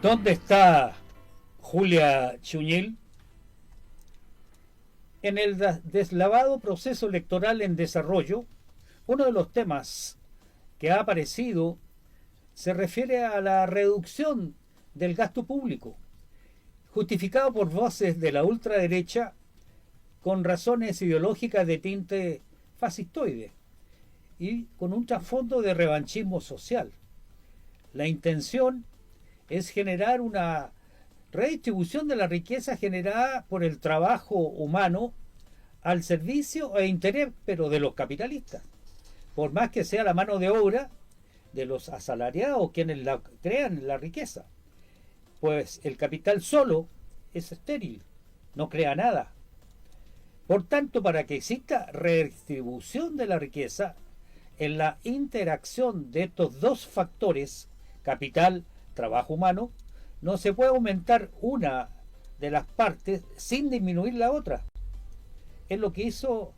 ¿Dónde está Julia Chuñil? En el deslavado proceso electoral en desarrollo, uno de los temas que ha aparecido se refiere a la reducción del gasto público, justificado por voces de la ultraderecha con razones ideológicas de tinte fascistoide y con un trasfondo de revanchismo social. La intención es generar una redistribución de la riqueza generada por el trabajo humano al servicio e interés, pero de los capitalistas, por más que sea la mano de obra de los asalariados quienes crean la riqueza, pues el capital solo es estéril, no crea nada. Por tanto, para que exista redistribución de la riqueza, en la interacción de estos dos factores, capital, trabajo humano, no se puede aumentar una de las partes sin disminuir la otra. Es lo que hizo,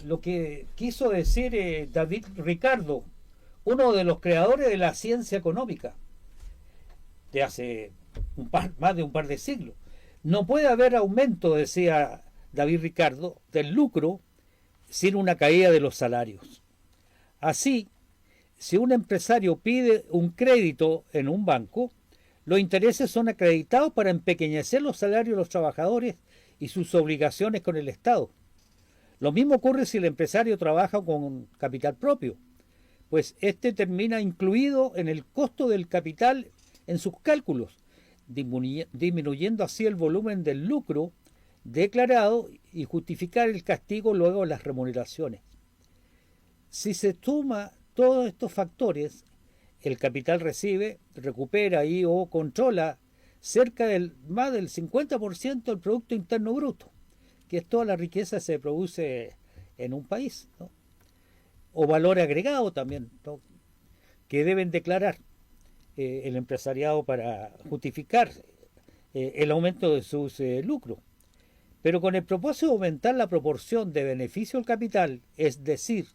lo que quiso decir David Ricardo, uno de los creadores de la ciencia económica de hace más de un par de siglos. No puede haber aumento, decía David Ricardo, del lucro sin una caída de los salarios. Así, si un empresario pide un crédito en un banco, los intereses son acreditados para empequeñecer los salarios de los trabajadores y sus obligaciones con el Estado. Lo mismo ocurre si el empresario trabaja con capital propio, pues este termina incluido en el costo del capital en sus cálculos, disminuyendo así el volumen del lucro declarado y justificar el castigo luego de las remuneraciones. Si se suma todos estos factores, el capital recibe, recupera y o controla cerca del más del 50% del Producto Interno Bruto, que es toda la riqueza que se produce en un país, ¿no? O valor agregado también, ¿no?, que deben declarar el empresariado para justificar el aumento de sus lucros. Pero con el propósito de aumentar la proporción de beneficio al capital, es decir,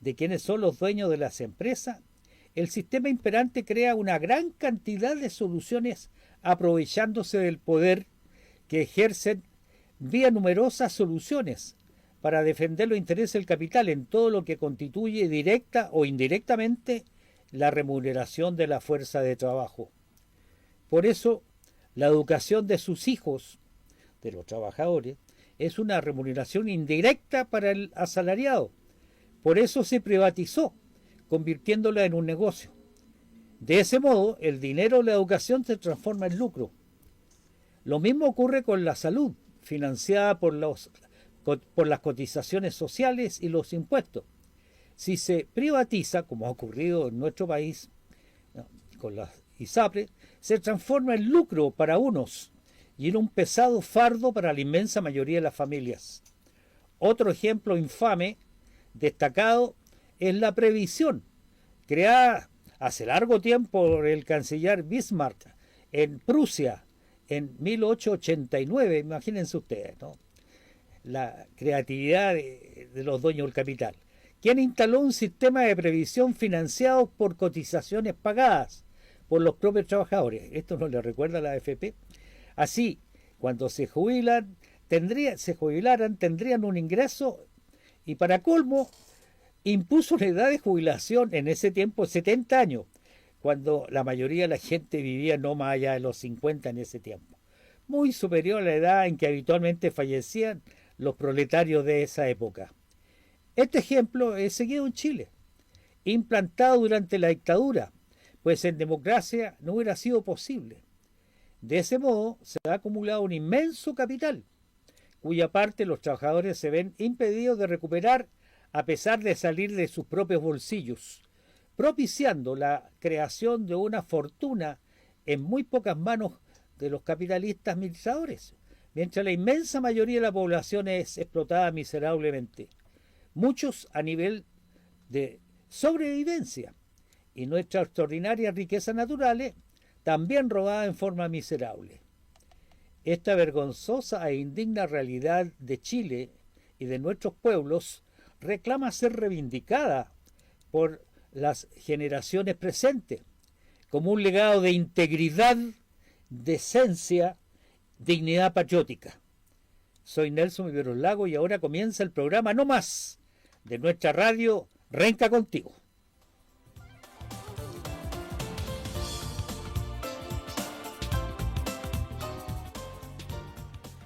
de quienes son los dueños de las empresas, el sistema imperante crea una gran cantidad de soluciones aprovechándose del poder que ejercen vía numerosas soluciones para defender los intereses del capital en todo lo que constituye directa o indirectamente la remuneración de la fuerza de trabajo. Por eso, la educación de sus hijos, de los trabajadores, es una remuneración indirecta para el asalariado. Por eso se privatizó, convirtiéndola en un negocio. De ese modo, el dinero de la educación se transforma en lucro. Lo mismo ocurre con la salud, financiada por las cotizaciones sociales y los impuestos. Si se privatiza, como ha ocurrido en nuestro país, ¿no?, con las ISAPRES, se transforma en lucro para unos y en un pesado fardo para la inmensa mayoría de las familias. Otro ejemplo infame, destacado, es la previsión, creada hace largo tiempo por el canciller Bismarck en Prusia en 1889, imagínense ustedes, ¿no?, la creatividad de los dueños del capital, quien instaló un sistema de previsión financiado por cotizaciones pagadas por los propios trabajadores. Esto no le recuerda a la AFP. Así, cuando se jubilaran, tendrían un ingreso y, para colmo, impuso una edad de jubilación en ese tiempo 70 años, cuando la mayoría de la gente vivía no más allá de los 50 en ese tiempo, muy superior a la edad en que habitualmente fallecían los proletarios de esa época. Este ejemplo es seguido en Chile, implantado durante la dictadura, pues en democracia no hubiera sido posible. De ese modo se ha acumulado un inmenso capital, cuya parte los trabajadores se ven impedidos de recuperar a pesar de salir de sus propios bolsillos, propiciando la creación de una fortuna en muy pocas manos de los capitalistas administradores, mientras la inmensa mayoría de la población es explotada miserablemente, muchos a nivel de sobrevivencia, y nuestras extraordinarias riquezas naturales también robadas en forma miserable. Esta vergonzosa e indigna realidad de Chile y de nuestros pueblos reclama ser reivindicada por las generaciones presentes, como un legado de integridad, decencia, dignidad patriótica. Soy Nelson Viveros Lago y ahora comienza el programa No Más de nuestra radio Renca Contigo.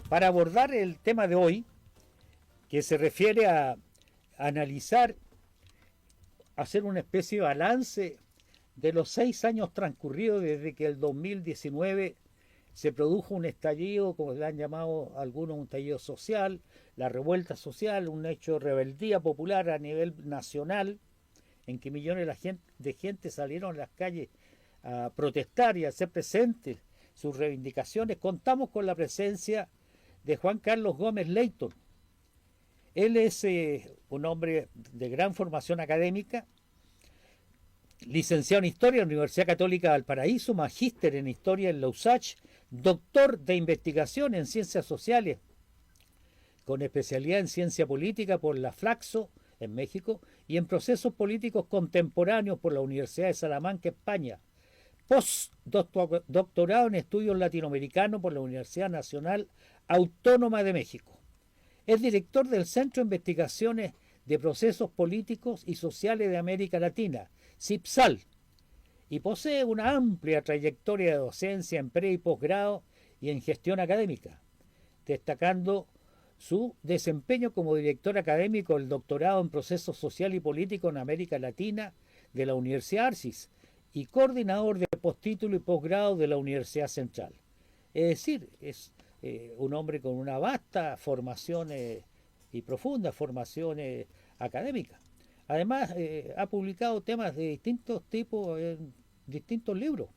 Para abordar el tema de hoy, que se refiere a analizar, hacer una especie de balance de los 6 años transcurridos desde que el 2019 se produjo un estallido, como le han llamado algunos, un estallido social, la revuelta social, un hecho de rebeldía popular a nivel nacional, en que millones de gente salieron a las calles a protestar y a hacer presentes sus reivindicaciones. Contamos con la presencia de Juan Carlos Gómez Leyton. Él es un hombre de gran formación académica, licenciado en Historia en la Universidad Católica de Valparaíso, magíster en Historia en la USACH, doctor de investigación en Ciencias Sociales, con especialidad en Ciencia Política por la Flaxo, en México, y en Procesos Políticos Contemporáneos por la Universidad de Salamanca, España. Postdoctorado en Estudios Latinoamericanos por la Universidad Nacional Autónoma de México. Es director del Centro de Investigaciones de Procesos Políticos y Sociales de América Latina, CIPSAL, y posee una amplia trayectoria de docencia en pre y posgrado y en gestión académica, destacando su desempeño como director académico del doctorado en Procesos Social y Político en América Latina de la Universidad Arcis y coordinador de postítulo y posgrado de la Universidad Central. Es decir, es un hombre con una vasta formación y profunda formación académica. Además, ha publicado temas de distintos tipos en distintos libros,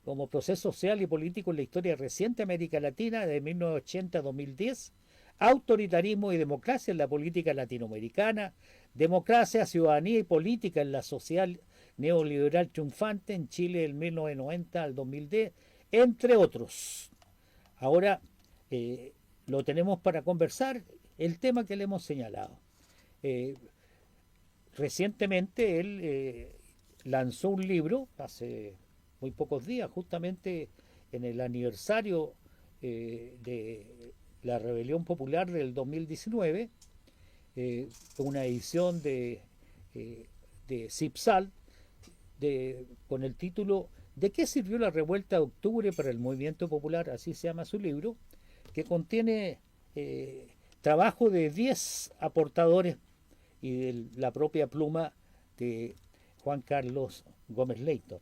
como Proceso Social y Político en la Historia Reciente de América Latina de 1980 a 2010, Autoritarismo y Democracia en la Política Latinoamericana, Democracia, Ciudadanía y Política en la Sociedad Neoliberal Triunfante en Chile del 1990 al 2010, entre otros. Ahora lo tenemos para conversar el tema que le hemos señalado. Recientemente él lanzó un libro hace muy pocos días, justamente en el aniversario de la Rebelión Popular del 2019, una edición de CIPSAL con el título ¿De qué sirvió la revuelta de octubre para el movimiento popular? Así se llama su libro, que contiene trabajo de 10 aportadores y de la propia pluma de Juan Carlos Gómez Leyton.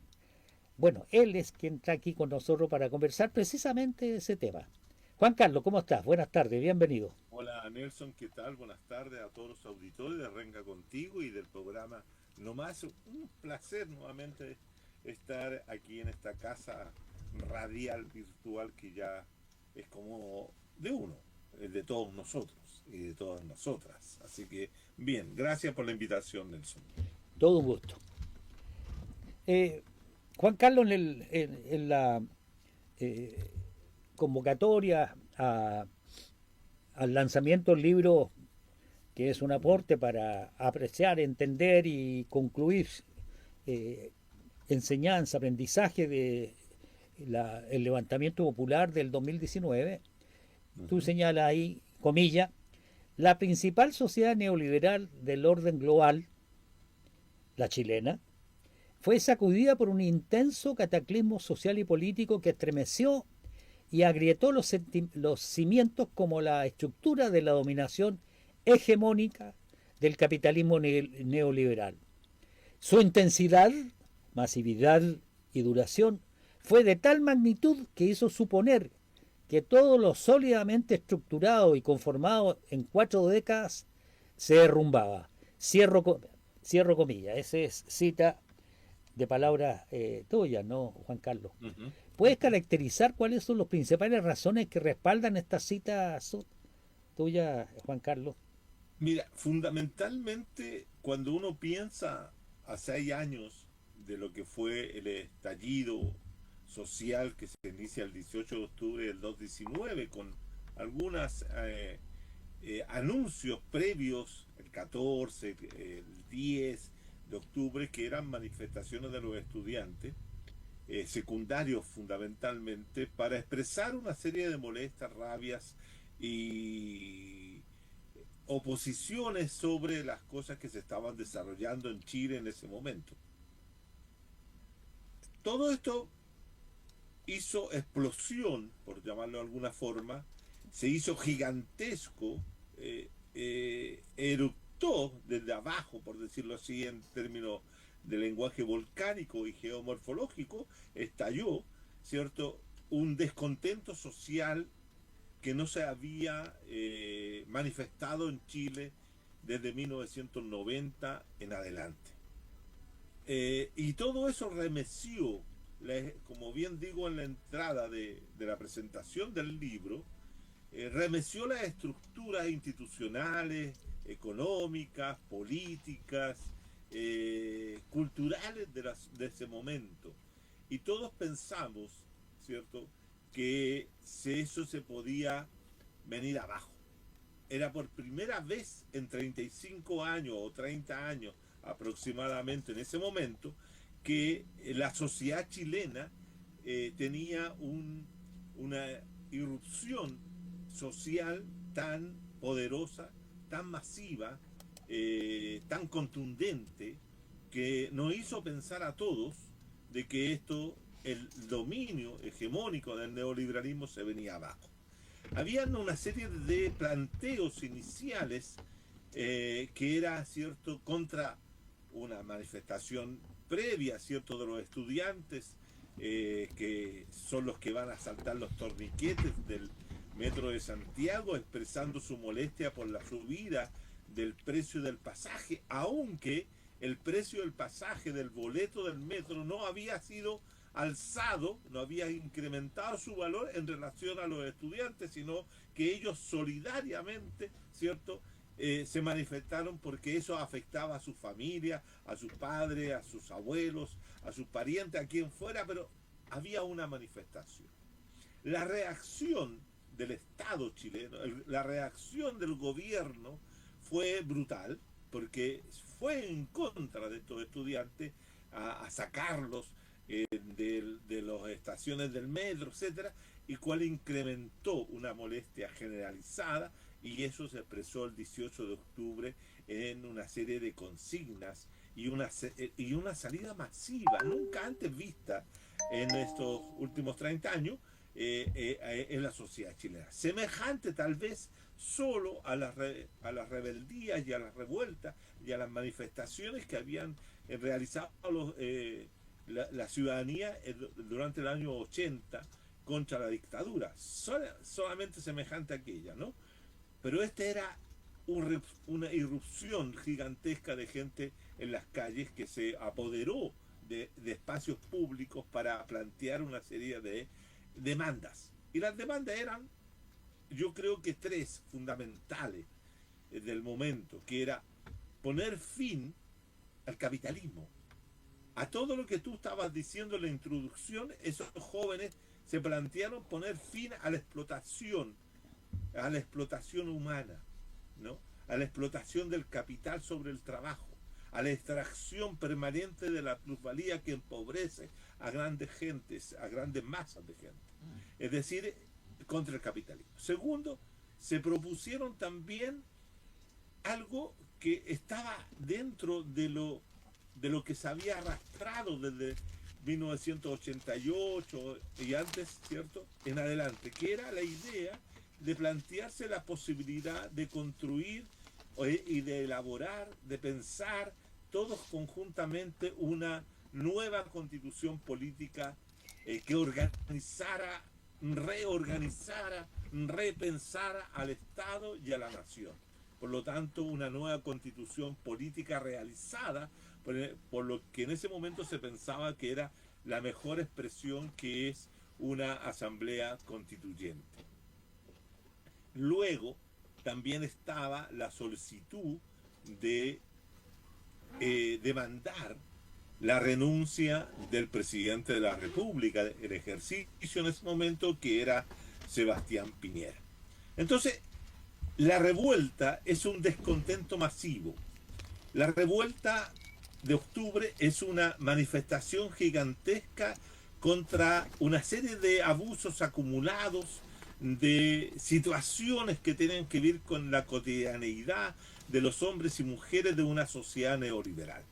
Bueno, él es quien está aquí con nosotros para conversar precisamente de ese tema. Juan Carlos, ¿cómo estás? Buenas tardes, bienvenido. Hola Nelson, ¿qué tal? Buenas tardes a todos los auditores de Renca Contigo y del programa No Más. Un placer nuevamente estar aquí en esta casa radial virtual que ya es como de uno, de todos nosotros y de todas nosotras. Así que, bien, gracias por la invitación, Nelson. Todo un gusto. Juan Carlos, en la convocatoria al lanzamiento del libro, que es un aporte para apreciar, entender y concluir enseñanza, aprendizaje de el levantamiento popular del 2019, tú señalas ahí, comilla, la principal sociedad neoliberal del orden global, la chilena, fue sacudida por un intenso cataclismo social y político que estremeció y agrietó los cimientos como la estructura de la dominación hegemónica del capitalismo neoliberal. Su intensidad, masividad y duración fue de tal magnitud que hizo suponer que todo lo sólidamente estructurado y conformado en 4 décadas se derrumbaba. Cierro comillas, esa es cita de palabras tuyas, ¿no, Juan Carlos? ¿Puedes caracterizar cuáles son las principales razones que respaldan esta cita tuya, Juan Carlos? Mira, fundamentalmente cuando uno piensa a 6 años de lo que fue el estallido social que se inicia el 18 de octubre del 2019 con algunos anuncios previos, el 14, el 10 de octubre, que eran manifestaciones de los estudiantes, secundarios fundamentalmente, para expresar una serie de molestias, rabias y oposiciones sobre las cosas que se estaban desarrollando en Chile en ese momento. Todo esto hizo explosión, por llamarlo de alguna forma, se hizo gigantesco, eruptó desde abajo, por decirlo así, en términos de lenguaje volcánico y geomorfológico, estalló, ¿cierto?, un descontento social que no se había manifestado en Chile desde 1990 en adelante. Y todo eso remeció, como bien digo en la entrada de la presentación del libro, remeció las estructuras institucionales, económicas, políticas, culturales de ese momento. Y todos pensamos, ¿cierto?, que eso se podía venir abajo. Era por primera vez en 35 años o 30 años aproximadamente en ese momento que la sociedad chilena tenía una irrupción social tan poderosa, tan masiva, tan contundente, que nos hizo pensar a todos de que el dominio hegemónico del neoliberalismo se venía abajo. Habían una serie de planteos iniciales que era, ¿cierto?, contra una manifestación previa, ¿cierto?, de los estudiantes que son los que van a saltar los torniquetes del Metro de Santiago, expresando su molestia por la subida del precio del pasaje, aunque el precio del pasaje del boleto del metro no había sido alzado, no había incrementado su valor en relación a los estudiantes, sino que ellos solidariamente, ¿cierto?, se manifestaron porque eso afectaba a su familia, a sus padres, a sus abuelos, a sus parientes, a quien fuera, pero había una manifestación. La reacción del Estado chileno, la reacción del gobierno fue brutal, porque fue en contra de estos estudiantes a sacarlos de las estaciones del metro, etcétera, y cual incrementó una molestia generalizada, y eso se expresó el 18 de octubre en una serie de consignas y una salida masiva, nunca antes vista en estos últimos 30 años en la sociedad chilena. Semejante tal vez solo a las rebeldías y a las revueltas y a las manifestaciones que habían realizado la ciudadanía durante el año 80 contra la dictadura, solamente semejante a aquella, ¿no? Pero era una irrupción gigantesca de gente en las calles que se apoderó de espacios públicos para plantear una serie de demandas. Y las demandas eran, yo creo que tres fundamentales del momento, que era poner fin al capitalismo. A todo lo que tú estabas diciendo en la introducción, esos jóvenes se plantearon poner fin a la explotación humana, ¿no?, a la explotación del capital sobre el trabajo, a la extracción permanente de la plusvalía que empobrece a grandes gentes, a grandes masas de gente. Es decir, contra el capitalismo. Segundo, se propusieron también algo que estaba dentro de lo que se había arrastrado desde 1988 y antes, ¿cierto?, en adelante, que era la idea de plantearse la posibilidad de construir y de elaborar, de pensar todos conjuntamente una nueva constitución política que organizara, reorganizara, repensara al Estado y a la nación. Por lo tanto, una nueva constitución política realizada por lo que en ese momento se pensaba que era la mejor expresión, que es una asamblea constituyente. Luego también estaba la solicitud de demandar la renuncia del presidente de la República, el ejercicio en ese momento, que era Sebastián Piñera. Entonces, la revuelta es un descontento masivo. La revuelta de octubre es una manifestación gigantesca contra una serie de abusos acumulados, de situaciones que tienen que ver con la cotidianeidad de los hombres y mujeres de una sociedad neoliberal.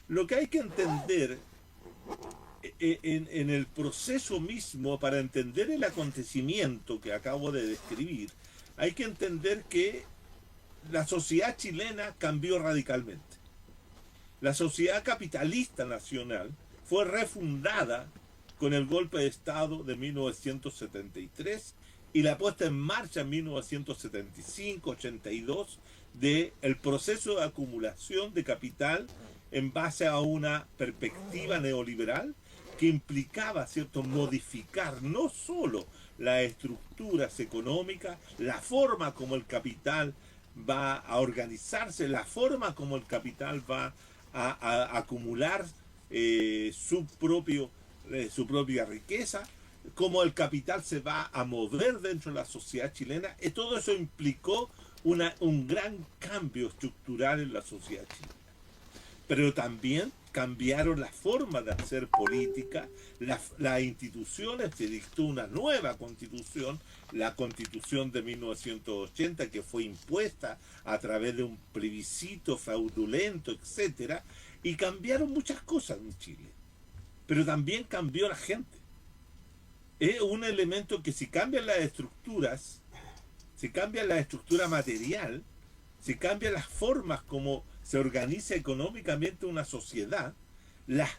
Lo que hay que entender en el proceso mismo, para entender el acontecimiento que acabo de describir, hay que entender que la sociedad chilena cambió radicalmente. La sociedad capitalista nacional fue refundada con el golpe de Estado de 1973 y la puesta en marcha en 1975-82 del proceso de acumulación de capital en base a una perspectiva neoliberal que implicaba, ¿cierto?, modificar no solo las estructuras económicas, la forma como el capital va a organizarse, la forma como el capital va a acumular su propia riqueza, cómo el capital se va a mover dentro de la sociedad chilena. Todo eso implicó un gran cambio estructural en la sociedad chilena. Pero también cambiaron la forma de hacer política, las instituciones. Se dictó una nueva constitución, la constitución de 1980, que fue impuesta a través de un plebiscito fraudulento, etcétera, y cambiaron muchas cosas en Chile. Pero también cambió la gente. Es un elemento que si cambian las estructuras, si cambia la estructura material, si cambian las formas como se organiza económicamente una sociedad, las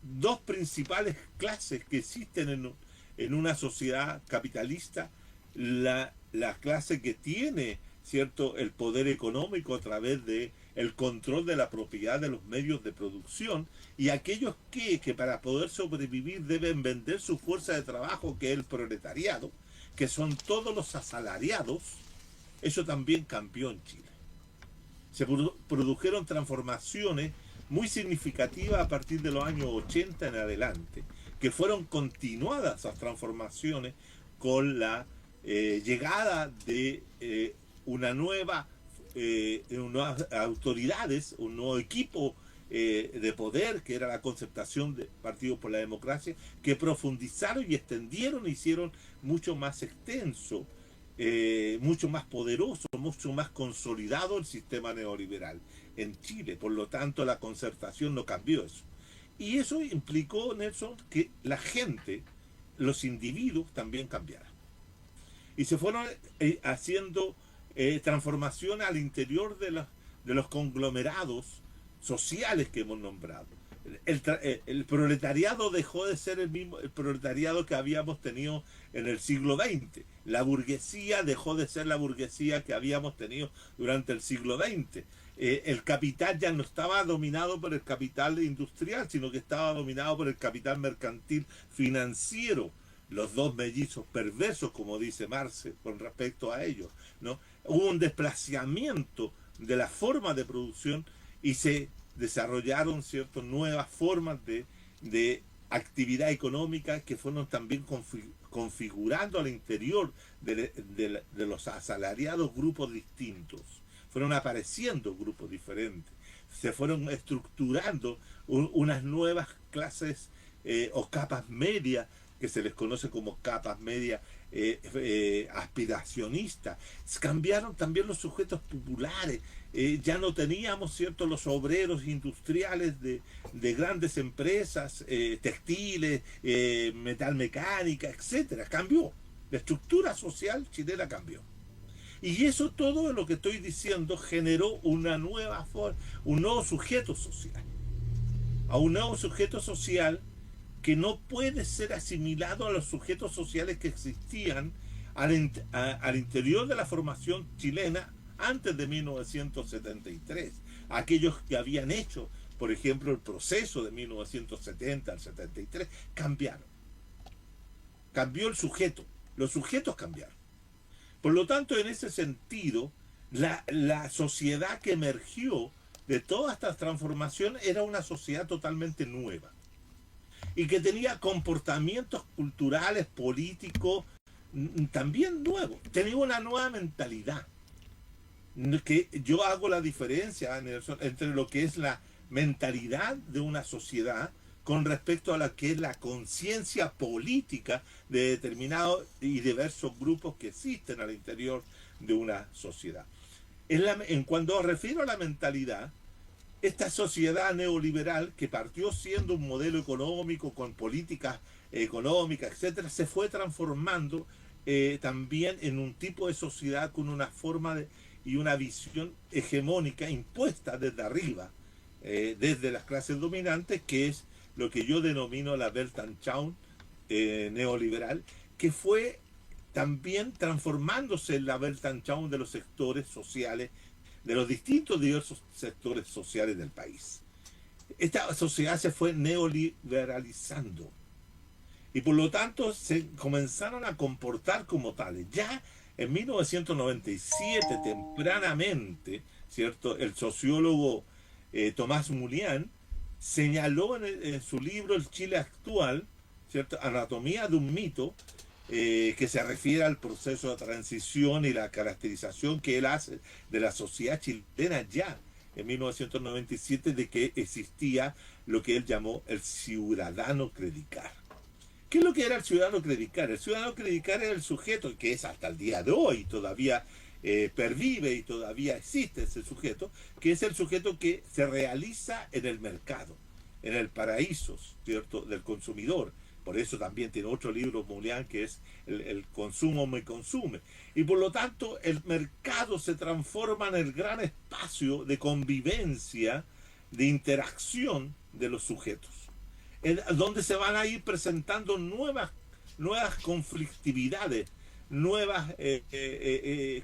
dos principales clases que existen en una sociedad capitalista, la clase que tiene, ¿cierto?, el poder económico a través de el control de la propiedad de los medios de producción, y aquellos que para poder sobrevivir deben vender su fuerza de trabajo, que es el proletariado, que son todos los asalariados. Eso también cambió en Chile. Se produjeron transformaciones muy significativas a partir de los años 80 en adelante, que fueron continuadas esas transformaciones con la llegada de unas nuevas autoridades, un nuevo equipo de poder, que era la concertación de Partido por la Democracia, que profundizaron y extendieron, hicieron mucho más extenso, mucho más poderoso, mucho más consolidado el sistema neoliberal en Chile. Por lo tanto, la concertación no cambió eso. Y eso implicó, Nelson, que la gente, los individuos, también cambiaran. Y se fueron haciendo transformaciones al interior de los conglomerados sociales que hemos nombrado. El proletariado dejó de ser el proletariado que habíamos tenido en el siglo XX. La burguesía dejó de ser la burguesía que habíamos tenido durante el siglo XX. El capital ya no estaba dominado por el capital industrial, sino que estaba dominado por el capital mercantil financiero. Los dos mellizos perversos, como dice Marx con respecto a ellos, ¿no? Hubo un desplazamiento de la forma de producción y se desarrollaron ciertas nuevas formas de actividad económica que fueron también configurando al interior de los asalariados grupos distintos. Fueron apareciendo grupos diferentes. Se fueron estructurando unas nuevas clases o capas medias, que se les conoce como capas medias aspiracionistas. Cambiaron también los sujetos populares. Ya no teníamos, ¿cierto?, los obreros industriales de grandes empresas, textiles, metalmecánica, etcétera. Cambió. La estructura social chilena cambió. Y eso, todo lo que estoy diciendo, generó una nueva forma, un nuevo sujeto social. A un nuevo sujeto social que no puede ser asimilado a los sujetos sociales que existían al interior de la formación chilena antes de 1973. Aquellos que habían hecho, por ejemplo, el proceso de 1970 al 73, cambiaron. Cambió el sujeto. Los sujetos cambiaron. Por lo tanto, en ese sentido, la sociedad que emergió de todas estas transformaciones era una sociedad totalmente nueva y que tenía comportamientos culturales, políticos, también nuevos. Tenía una nueva mentalidad. Que yo hago la diferencia, Nelson, entre lo que es la mentalidad de una sociedad con respecto a lo que es la conciencia política de determinados y diversos grupos que existen al interior de una sociedad. En cuanto refiero a la mentalidad, esta sociedad neoliberal que partió siendo un modelo económico con políticas económicas, etcétera, se fue transformando también en un tipo de sociedad con una forma y una visión hegemónica impuesta desde arriba, desde las clases dominantes, que es lo que yo denomino la Weltanschauung neoliberal, que fue también transformándose en la Weltanschauung de los sectores sociales, de los distintos diversos sectores sociales del país. Esta sociedad se fue neoliberalizando y por lo tanto se comenzaron a comportar como tales. Ya en 1997, tempranamente, ¿cierto?, el sociólogo Tomás Mulián señaló en su libro El Chile Actual, ¿cierto?, Anatomía de un mito, que se refiere al proceso de transición y la caracterización que él hace de la sociedad chilena ya en 1997, de que existía lo que él llamó el ciudadano credicar. ¿Qué es lo que era el ciudadano credicar? El ciudadano credicar era el sujeto que es hasta el día de hoy todavía pervive y todavía existe ese sujeto, que es el sujeto que se realiza en el mercado, en el paraíso, ¿cierto?, del consumidor. Por eso también tiene otro libro, Mulián, que es el consumo me consume. Y por lo tanto, el mercado se transforma en el gran espacio de convivencia, de interacción de los sujetos, donde se van a ir presentando nuevas conflictividades, nuevas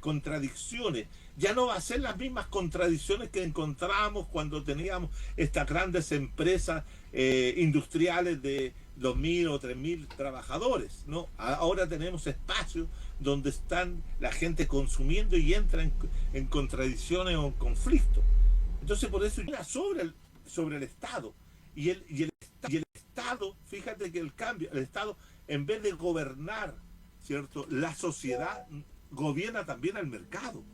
contradicciones. Ya no va a ser las mismas contradicciones que encontrábamos cuando teníamos estas grandes empresas industriales de 2.000 o 3.000 trabajadores, ¿no? Ahora tenemos espacios donde están la gente consumiendo y entra en contradicciones o en conflictos. Entonces, por eso era sobre el Estado. Y el Estado, fíjate que el cambio, el Estado, en vez de gobernar, ¿cierto?, la sociedad, gobierna también el mercado.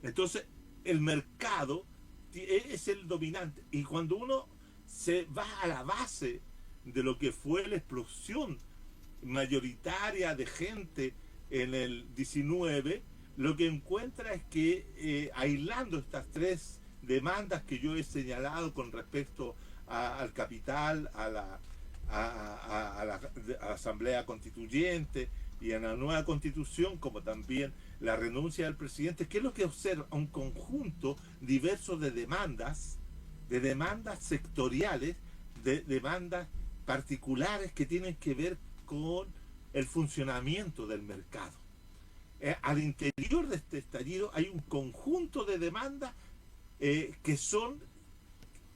Entonces, el mercado es el dominante. Y cuando uno se va a la base de lo que fue la explosión mayoritaria de gente en el 19, lo que encuentra es que aislando estas tres demandas que yo he señalado con respecto al capital, a la Asamblea Constituyente y a la nueva Constitución, como también la renuncia del presidente, ¿qué es lo que observa? Un conjunto diverso de demandas sectoriales, de demandas particulares que tienen que ver con el funcionamiento del mercado. Al interior de este estallido hay un conjunto de demandas que son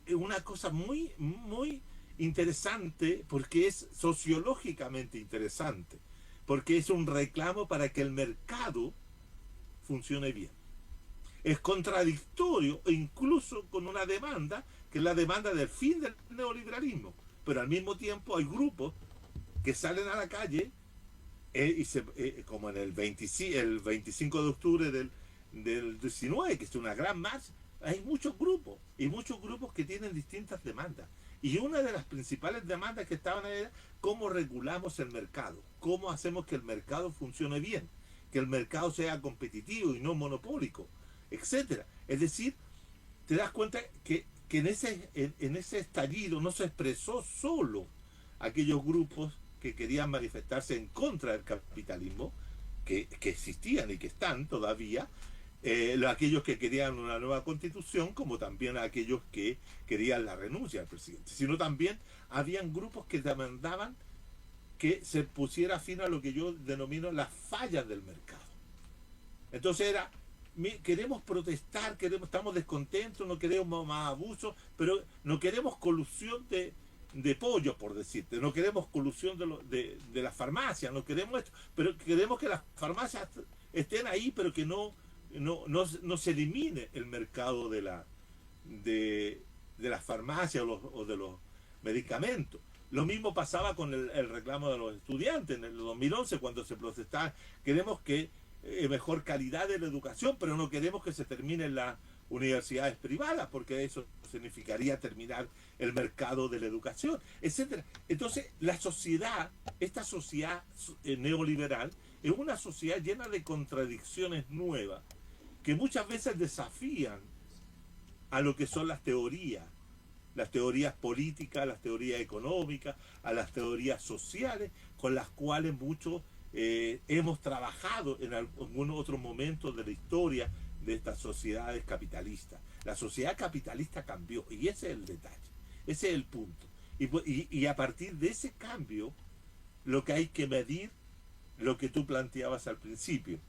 una cosa muy, muy interesante, porque es sociológicamente interesante, porque es un reclamo para que el mercado funcione bien. Es contradictorio incluso con una demanda, que es la demanda del fin del neoliberalismo, pero al mismo tiempo hay grupos que salen a la calle como en el 25 de octubre del 19, que es una gran marcha. Hay muchos grupos que tienen distintas demandas, y una de las principales demandas que estaban ahí era cómo regulamos el mercado, cómo hacemos que el mercado funcione bien, que el mercado sea competitivo y no monopólico, etcétera. Es decir, te das cuenta que en ese estallido no se expresó solo aquellos grupos que querían manifestarse en contra del capitalismo, que existían y que están todavía, aquellos que querían una nueva constitución, como también aquellos que querían la renuncia del presidente, sino también habían grupos que demandaban que se pusiera fin a lo que yo denomino las fallas del mercado. Entonces era, queremos protestar, estamos descontentos, no queremos más abusos, pero no queremos colusión de pollos, por decirte, no queremos colusión de las farmacias, no queremos esto, pero queremos que las farmacias estén ahí, pero que no se elimine el mercado de las farmacias o de los medicamentos. Lo mismo pasaba con el reclamo de los estudiantes en el 2011, cuando se protestaba. Queremos que mejor calidad de la educación, pero no queremos que se terminen universidades privadas, porque eso significaría terminar el mercado de la educación, etcétera. Entonces, la sociedad, esta sociedad neoliberal, es una sociedad llena de contradicciones nuevas que muchas veces desafían a lo que son las teorías políticas, las teorías económicas, a las teorías sociales, con las cuales muchos hemos trabajado en algún otro momento de la historia de estas sociedades capitalistas. La sociedad capitalista cambió y ese es el detalle, ese es el punto. Y a partir de ese cambio, lo que hay que medir, lo que tú planteabas al principio,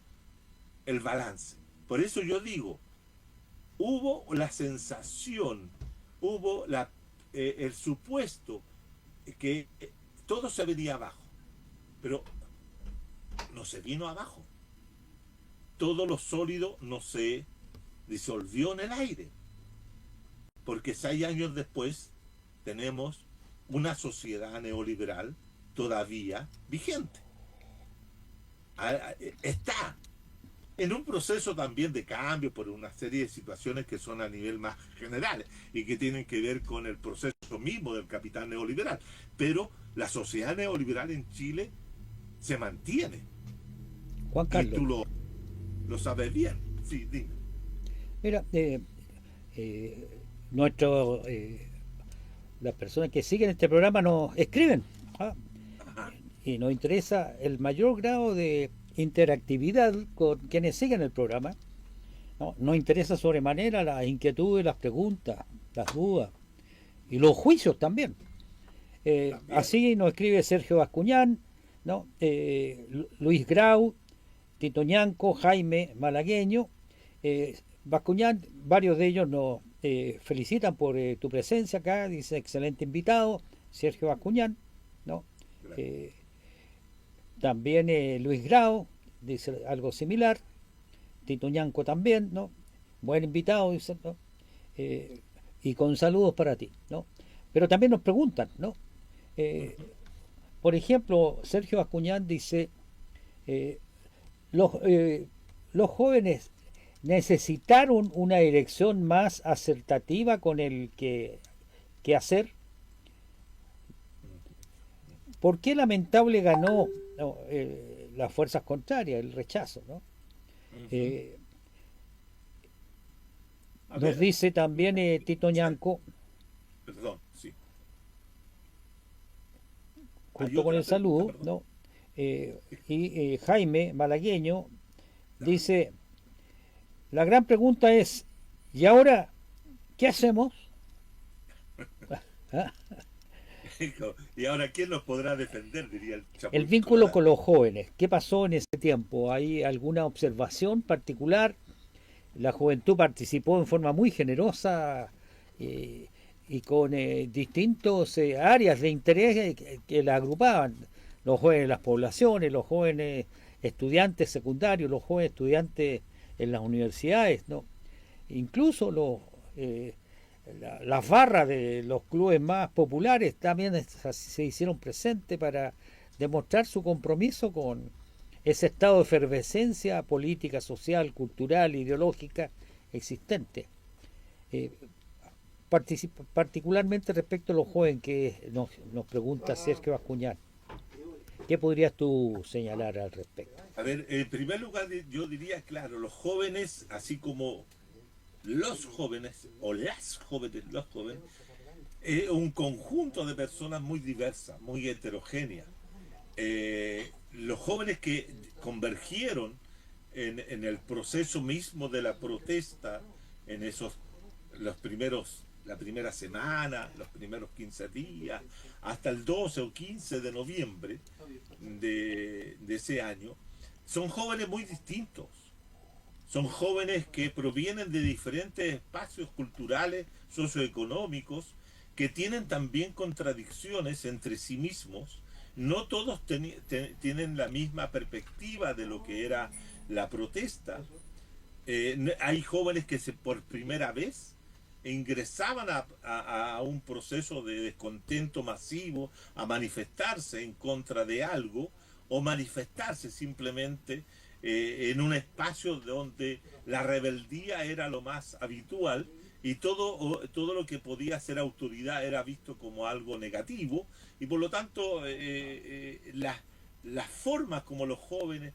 el balance. Por eso yo digo, hubo la sensación, hubo el supuesto que todo se venía abajo, pero no se vino abajo. Todo lo sólido no se disolvió en el aire, porque 6 años después tenemos una sociedad neoliberal todavía vigente. Está en un proceso también de cambio por una serie de situaciones que son a nivel más general y que tienen que ver con el proceso mismo del capital neoliberal. Pero la sociedad neoliberal en Chile se mantiene. Juan Carlos. Y tú lo sabes bien. Sí, dime. Mira, las personas que siguen este programa nos escriben, ¿ah? Y nos interesa el mayor grado de interactividad con quienes siguen el programa, ¿no? Nos interesa sobremanera las inquietudes, las preguntas, las dudas y los juicios también. Así nos escribe Sergio Bascuñán, ¿no? Luis Grau, Tito Ñanco, Jaime Malagueño. Bascuñán, varios de ellos nos felicitan por tu presencia acá, dice excelente invitado, Sergio Bascuñán, ¿no? También Luis Grau dice algo similar, Tito Ñanco también, ¿no? Buen invitado, dice, ¿no? Y con saludos para ti, ¿no? Pero también nos preguntan, ¿no? Por ejemplo, Sergio Bascuñán dice, los jóvenes necesitaron una dirección más acertativa con el que hacer. ¿Por qué lamentable ganó las fuerzas contrarias, el rechazo, ¿no? Nos dice también Tito Ñanco, perdón, sí, junto con el saludo, ¿no? Y Jaime Malagueño dice, la gran pregunta es, ¿y ahora qué hacemos? Y ahora, ¿quién nos podrá defender? Diría el Chapulín. El vínculo con los jóvenes, ¿qué pasó en ese tiempo? ¿Hay alguna observación particular? La juventud participó en forma muy generosa y con distintos áreas de interés que la agrupaban. Los jóvenes de las poblaciones, los jóvenes estudiantes secundarios, los jóvenes estudiantes en las universidades, ¿no? Incluso las barras de los clubes más populares también se hicieron presentes para demostrar su compromiso con ese estado de efervescencia política, social, cultural, ideológica existente. Particularmente respecto a los jóvenes que nos pregunta Sergio Bascuñán. ¿Qué podrías tú señalar al respecto? A ver, en primer lugar yo diría, claro, los jóvenes, así como los jóvenes, o las jóvenes, los jóvenes, un conjunto de personas muy diversas, muy heterogéneas. Los jóvenes que convergieron en el proceso mismo de la protesta, en la primera semana, los primeros 15 días, hasta el 12 o 15 de noviembre de ese año, son jóvenes muy distintos. Son jóvenes que provienen de diferentes espacios culturales, socioeconómicos, que tienen también contradicciones entre sí mismos. No todos tienen la misma perspectiva de lo que era la protesta. Hay jóvenes que por primera vez ingresaban a un proceso de descontento masivo, a manifestarse en contra de algo, o manifestarse simplemente en un espacio donde la rebeldía era lo más habitual y todo lo que podía ser autoridad era visto como algo negativo y por lo tanto las formas como los jóvenes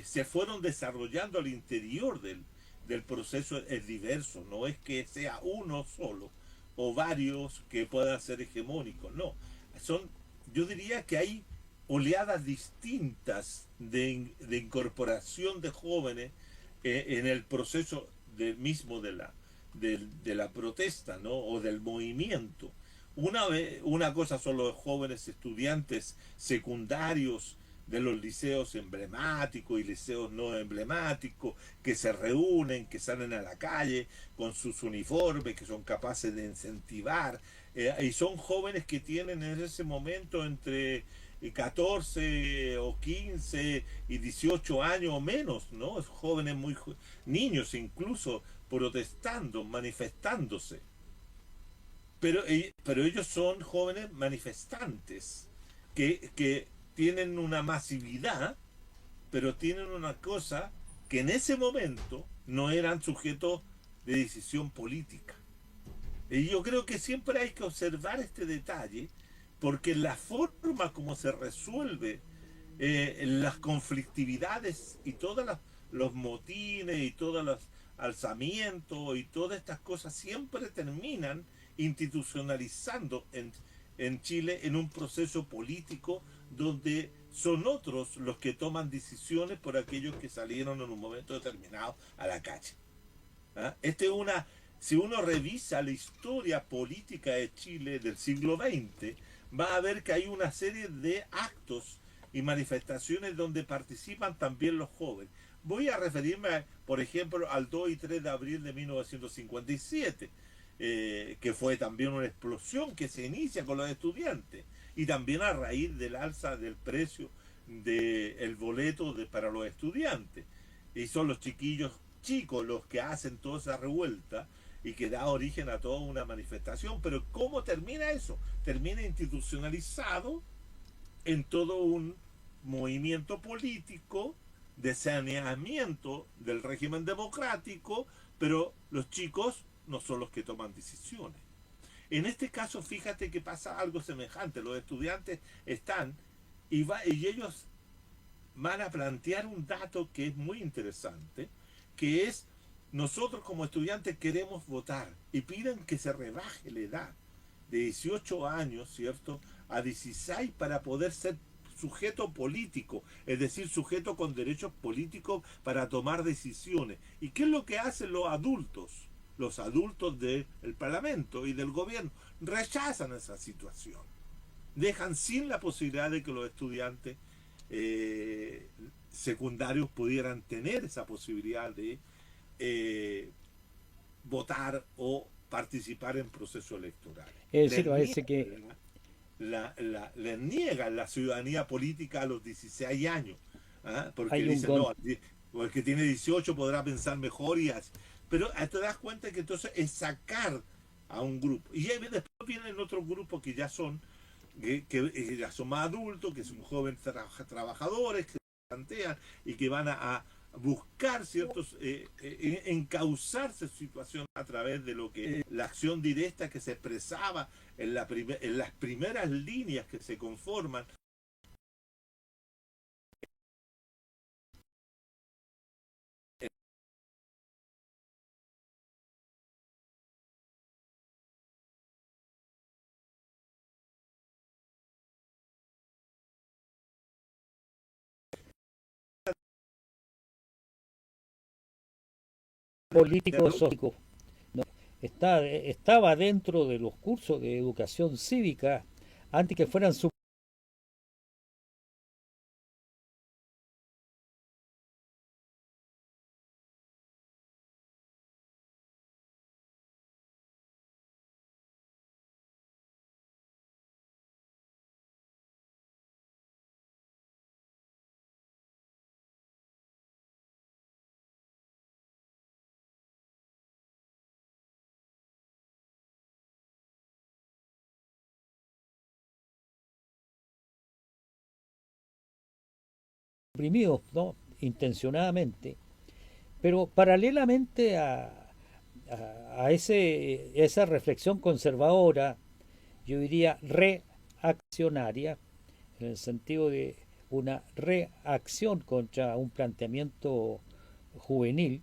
se fueron desarrollando al interior del proceso es diverso, no es que sea uno solo o varios que puedan ser hegemónicos, no, son, yo diría que hay oleadas distintas de incorporación de jóvenes en el proceso mismo de la protesta, ¿no? O del movimiento. Una cosa son los jóvenes estudiantes secundarios de los liceos emblemáticos y liceos no emblemáticos, que se reúnen, que salen a la calle con sus uniformes, que son capaces de incentivar, y son jóvenes que tienen en ese momento entre 14 o 15 y 18 años o menos, ¿no? Jóvenes niños incluso protestando, manifestándose. Pero ellos son jóvenes manifestantes que tienen una masividad, pero tienen una cosa que en ese momento no eran sujetos de decisión política. Y yo creo que siempre hay que observar este detalle, porque la forma como se resuelve las conflictividades y los motines y todos los alzamientos y todas estas cosas siempre terminan institucionalizando en Chile en un proceso político donde son otros los que toman decisiones por aquellos que salieron en un momento determinado a la calle. ¿Ah? Si uno revisa la historia política de Chile del siglo XX, va a ver que hay una serie de actos y manifestaciones donde participan también los jóvenes. Voy a referirme, por ejemplo, al 2 y 3 de abril de 1957, que fue también una explosión que se inicia con los estudiantes y también a raíz del alza del precio del boleto para los estudiantes. Y son los chiquillos chicos los que hacen toda esa revuelta y que da origen a toda una manifestación. Pero ¿cómo termina eso? Termina institucionalizado en todo un movimiento político de saneamiento del régimen democrático, pero los chicos no son los que toman decisiones. En este caso, fíjate que pasa algo semejante. Los estudiantes están y ellos van a plantear un dato que es muy interesante, que es nosotros como estudiantes queremos votar y piden que se rebaje la edad de 18 años, ¿cierto?, a 16 para poder ser sujeto político, es decir, sujeto con derechos políticos para tomar decisiones. ¿Y qué es lo que hacen los adultos? Los adultos del Parlamento y del gobierno rechazan esa situación. Dejan sin la posibilidad de que los estudiantes secundarios pudieran tener esa posibilidad de votar o participar en procesos electorales. Es decir, parece que Les niegan la ciudadanía política a los 16 años, ¿ah? Porque hay un dicen, no, el que tiene 18 podrá pensar mejor y así. Pero te das cuenta que entonces es sacar a un grupo. Y después vienen otros grupos que ya son ya son más adultos, que son jóvenes trabajadores, que se plantean y que van a buscar ciertos, encauzarse su situación a través de lo que la acción directa que se expresaba en las primeras líneas que se conforman. político social. No, estaba dentro de los cursos de educación cívica antes que fueran suprimidos, ¿no? intencionadamente, pero paralelamente esa reflexión conservadora, yo diría reaccionaria, en el sentido de una reacción contra un planteamiento juvenil.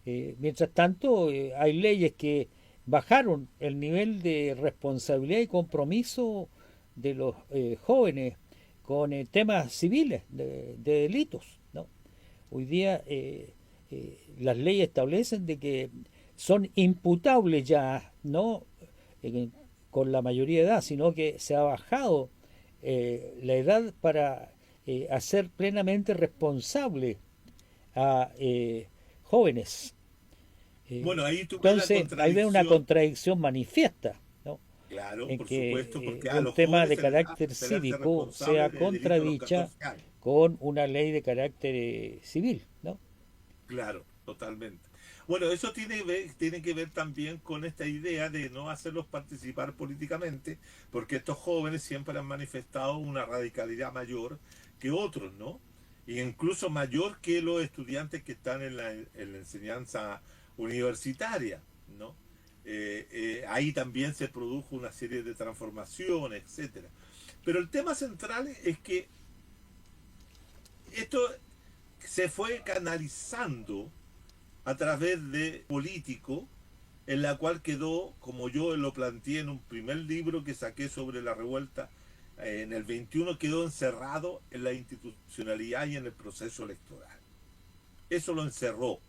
Mientras tanto, hay leyes que bajaron el nivel de responsabilidad y compromiso de los jóvenes con temas civiles de delitos, ¿no? Hoy día las leyes establecen de que son imputables ya, no eh, con la mayoría de edad, sino que se ha bajado la edad para hacer plenamente responsable a jóvenes. Bueno, ahí tú ves la Entonces, ahí ven una contradicción. contradicción manifiesta, ¿no? Claro, En por supuesto, que porque a un los tema jóvenes de se les hace carácter hacerse cívico sea responsables de delitos a los contradicha 14 años. con una ley de carácter civil, ¿no? Claro, totalmente. Bueno, eso tiene que ver también con esta idea de no hacerlos participar políticamente, porque estos jóvenes siempre han manifestado una radicalidad mayor que otros, ¿no? Y incluso mayor que los estudiantes que están en la enseñanza universitaria, ¿no? Ahí también se produjo una serie de transformaciones, etcétera. Pero el tema central es que esto se fue canalizando a través de político, en la cual quedó, como yo lo planteé en un primer libro que saqué sobre la revuelta en el 21, quedó encerrado en la institucionalidad y en el proceso electoral. Eso lo encerró.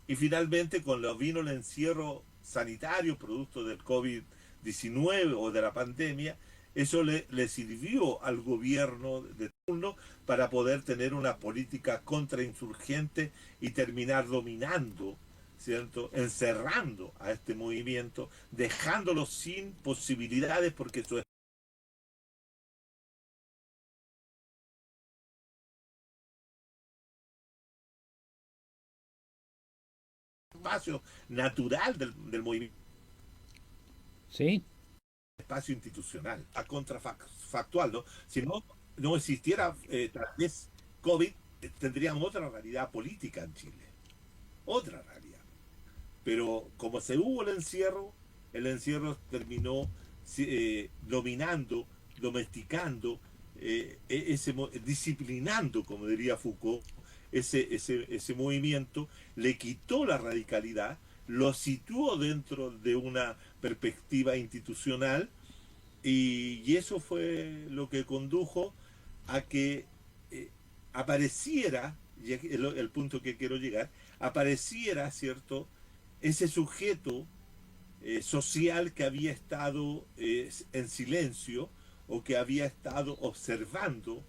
Y finalmente, cuando vino el encierro sanitario producto del COVID-19 o de la pandemia, eso le sirvió al gobierno de turno para poder tener una política contrainsurgente y terminar dominando, ¿cierto? Encerrando a este movimiento, dejándolo sin posibilidades porque su espacio natural del movimiento, Sí, espacio institucional, a contrafactual, ¿no? Si no existiera tal vez COVID, tendríamos otra realidad política en Chile, otra realidad. Pero como se hubo el encierro terminó dominando, domesticando, disciplinando, como diría Foucault, ese movimiento, le quitó la radicalidad, lo situó dentro de una perspectiva institucional y eso fue lo que condujo a que eh, apareciera, y es el punto que quiero llegar, apareciera, ¿cierto? Ese sujeto social que había estado en silencio o que había estado observando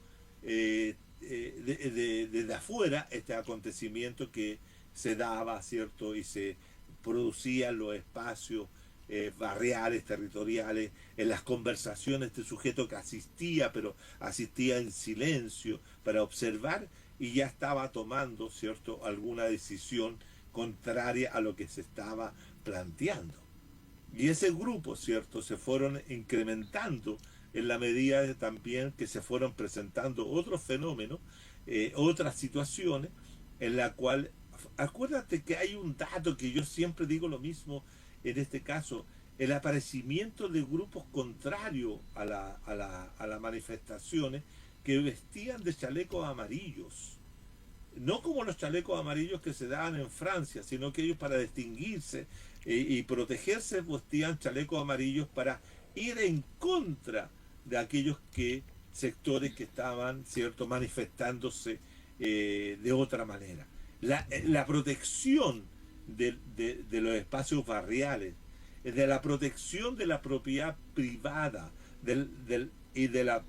desde afuera este acontecimiento que se daba, ¿cierto? Y se producía en los espacios barriales, territoriales, en las conversaciones, este sujeto que asistía, pero asistía en silencio para observar y ya estaba tomando, ¿cierto?, alguna decisión contraria a lo que se estaba planteando. Y ese grupo, ¿cierto?, se fueron incrementando en la medida de también que se fueron presentando otros fenómenos, otras situaciones, en la cual, acuérdate que hay un dato que yo siempre digo lo mismo en este caso, el aparecimiento de grupos contrarios a las manifestaciones que vestían de chalecos amarillos, no como los chalecos amarillos que se daban en Francia, sino que ellos para distinguirse y protegerse vestían chalecos amarillos para ir en contra de aquellos sectores que estaban, cierto, manifestándose de otra manera. La protección de los espacios barriales, de la protección de la propiedad privada y de la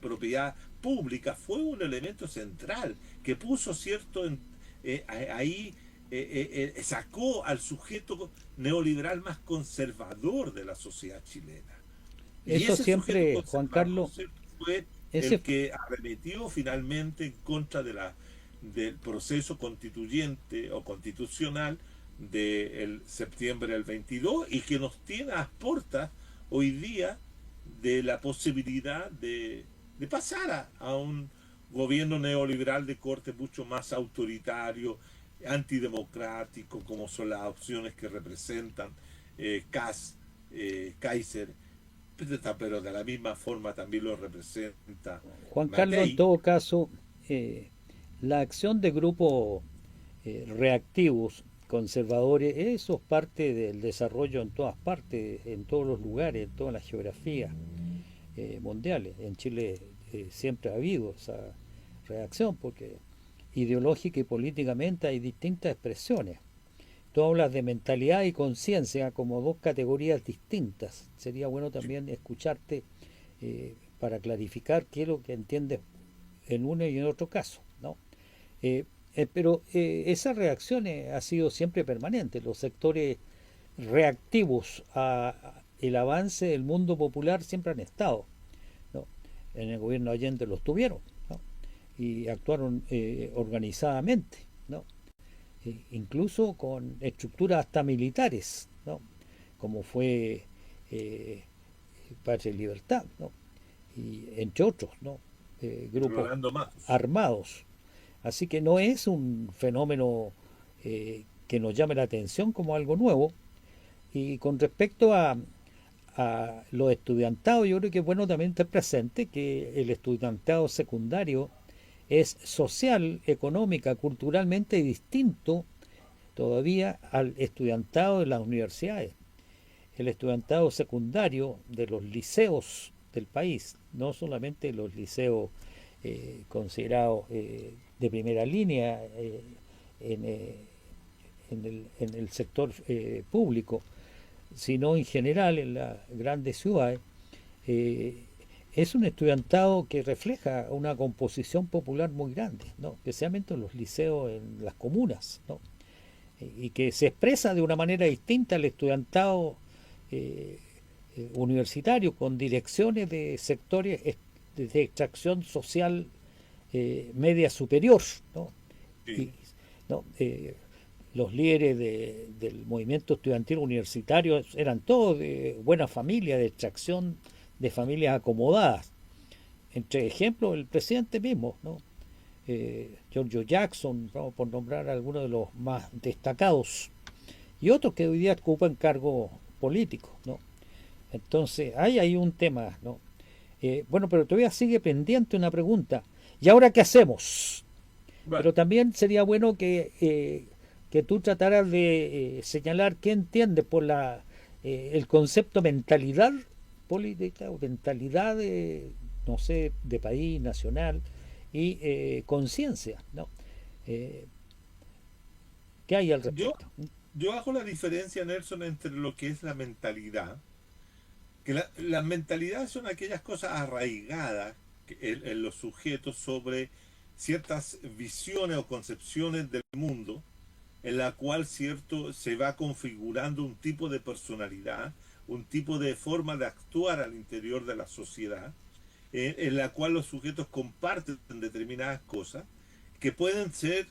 propiedad pública fue un elemento central que puso cierto ahí sacó al sujeto neoliberal más conservador de la sociedad chilena. Y eso ese sujeto siempre, Juan conservador, Carlos, ¿cierto?, fue el ese, que arremetió finalmente en contra del proceso constituyente o constitucional del septiembre del 22 y que nos tiene a las puertas hoy día de la posibilidad de pasar a gobierno neoliberal de corte mucho más autoritario, antidemocrático, como son las opciones que representan Kass, Kaiser, pero de la misma forma también lo representa Juan Carlos, en Matei. todo caso, la acción de grupos reactivos, conservadores, eso es parte del desarrollo en todas partes, en todos los lugares, en todas las geografías mundiales. En Chile siempre ha habido esa reacción porque ideológica y políticamente hay distintas expresiones. Tú hablas de mentalidad y conciencia como dos categorías distintas. Sería bueno también escucharte para clarificar qué es lo que entiendes en uno y en otro caso, ¿no? Pero esa reacción ha sido siempre permanente. Los sectores reactivos al avance del mundo popular siempre han estado, ¿no? En el gobierno Allende los tuvieron, ¿no? Y actuaron organizadamente, ¿no? Incluso con estructuras hasta militares, ¿no? Como fue Patria y Libertad, ¿no? Y entre otros, ¿no? Grupos Rolando Matos. armados. Así que no es un fenómeno que nos llame la atención como algo nuevo. Y con respecto a los estudiantados, yo creo que es bueno también estar presente que el estudiantado secundario es social, económica, culturalmente distinto todavía al estudiantado de las universidades. El estudiantado secundario de los liceos del país, no solamente los liceos considerados de primera línea en, en el sector público, sino en general en las grandes ciudades, es un estudiantado que refleja una composición popular muy grande, ¿no? Especialmente en los liceos en las comunas, ¿no? Y que se expresa de una manera distinta al estudiantado universitario, con direcciones de sectores de extracción social media superior, ¿no? Y, Sí. ¿no? Los líderes del movimiento estudiantil universitario eran todos de buena familia, de extracción de familias acomodadas. Entre ejemplos, el presidente mismo, ¿no? Giorgio Jackson, ¿no? Por nombrar algunos de los más destacados, y otros que hoy día ocupan cargos políticos, ¿no? Entonces, ahí hay un tema, ¿no? Bueno, pero todavía sigue pendiente una pregunta. ¿Y ahora qué hacemos? Bueno, Pero también sería bueno que tú trataras de señalar qué entiendes por el concepto mentalidad política o mentalidad de, no sé, de país, nacional y conciencia, ¿no? Eh, ¿Qué hay al yo, respecto? yo hago la diferencia, Nelson, entre lo que es la mentalidad, que las mentalidades son aquellas cosas arraigadas en los sujetos sobre ciertas visiones o concepciones del mundo, en la cual cierto se va configurando un tipo de personalidad, un tipo de forma de actuar al interior de la sociedad, en la cual los sujetos comparten determinadas cosas que pueden ser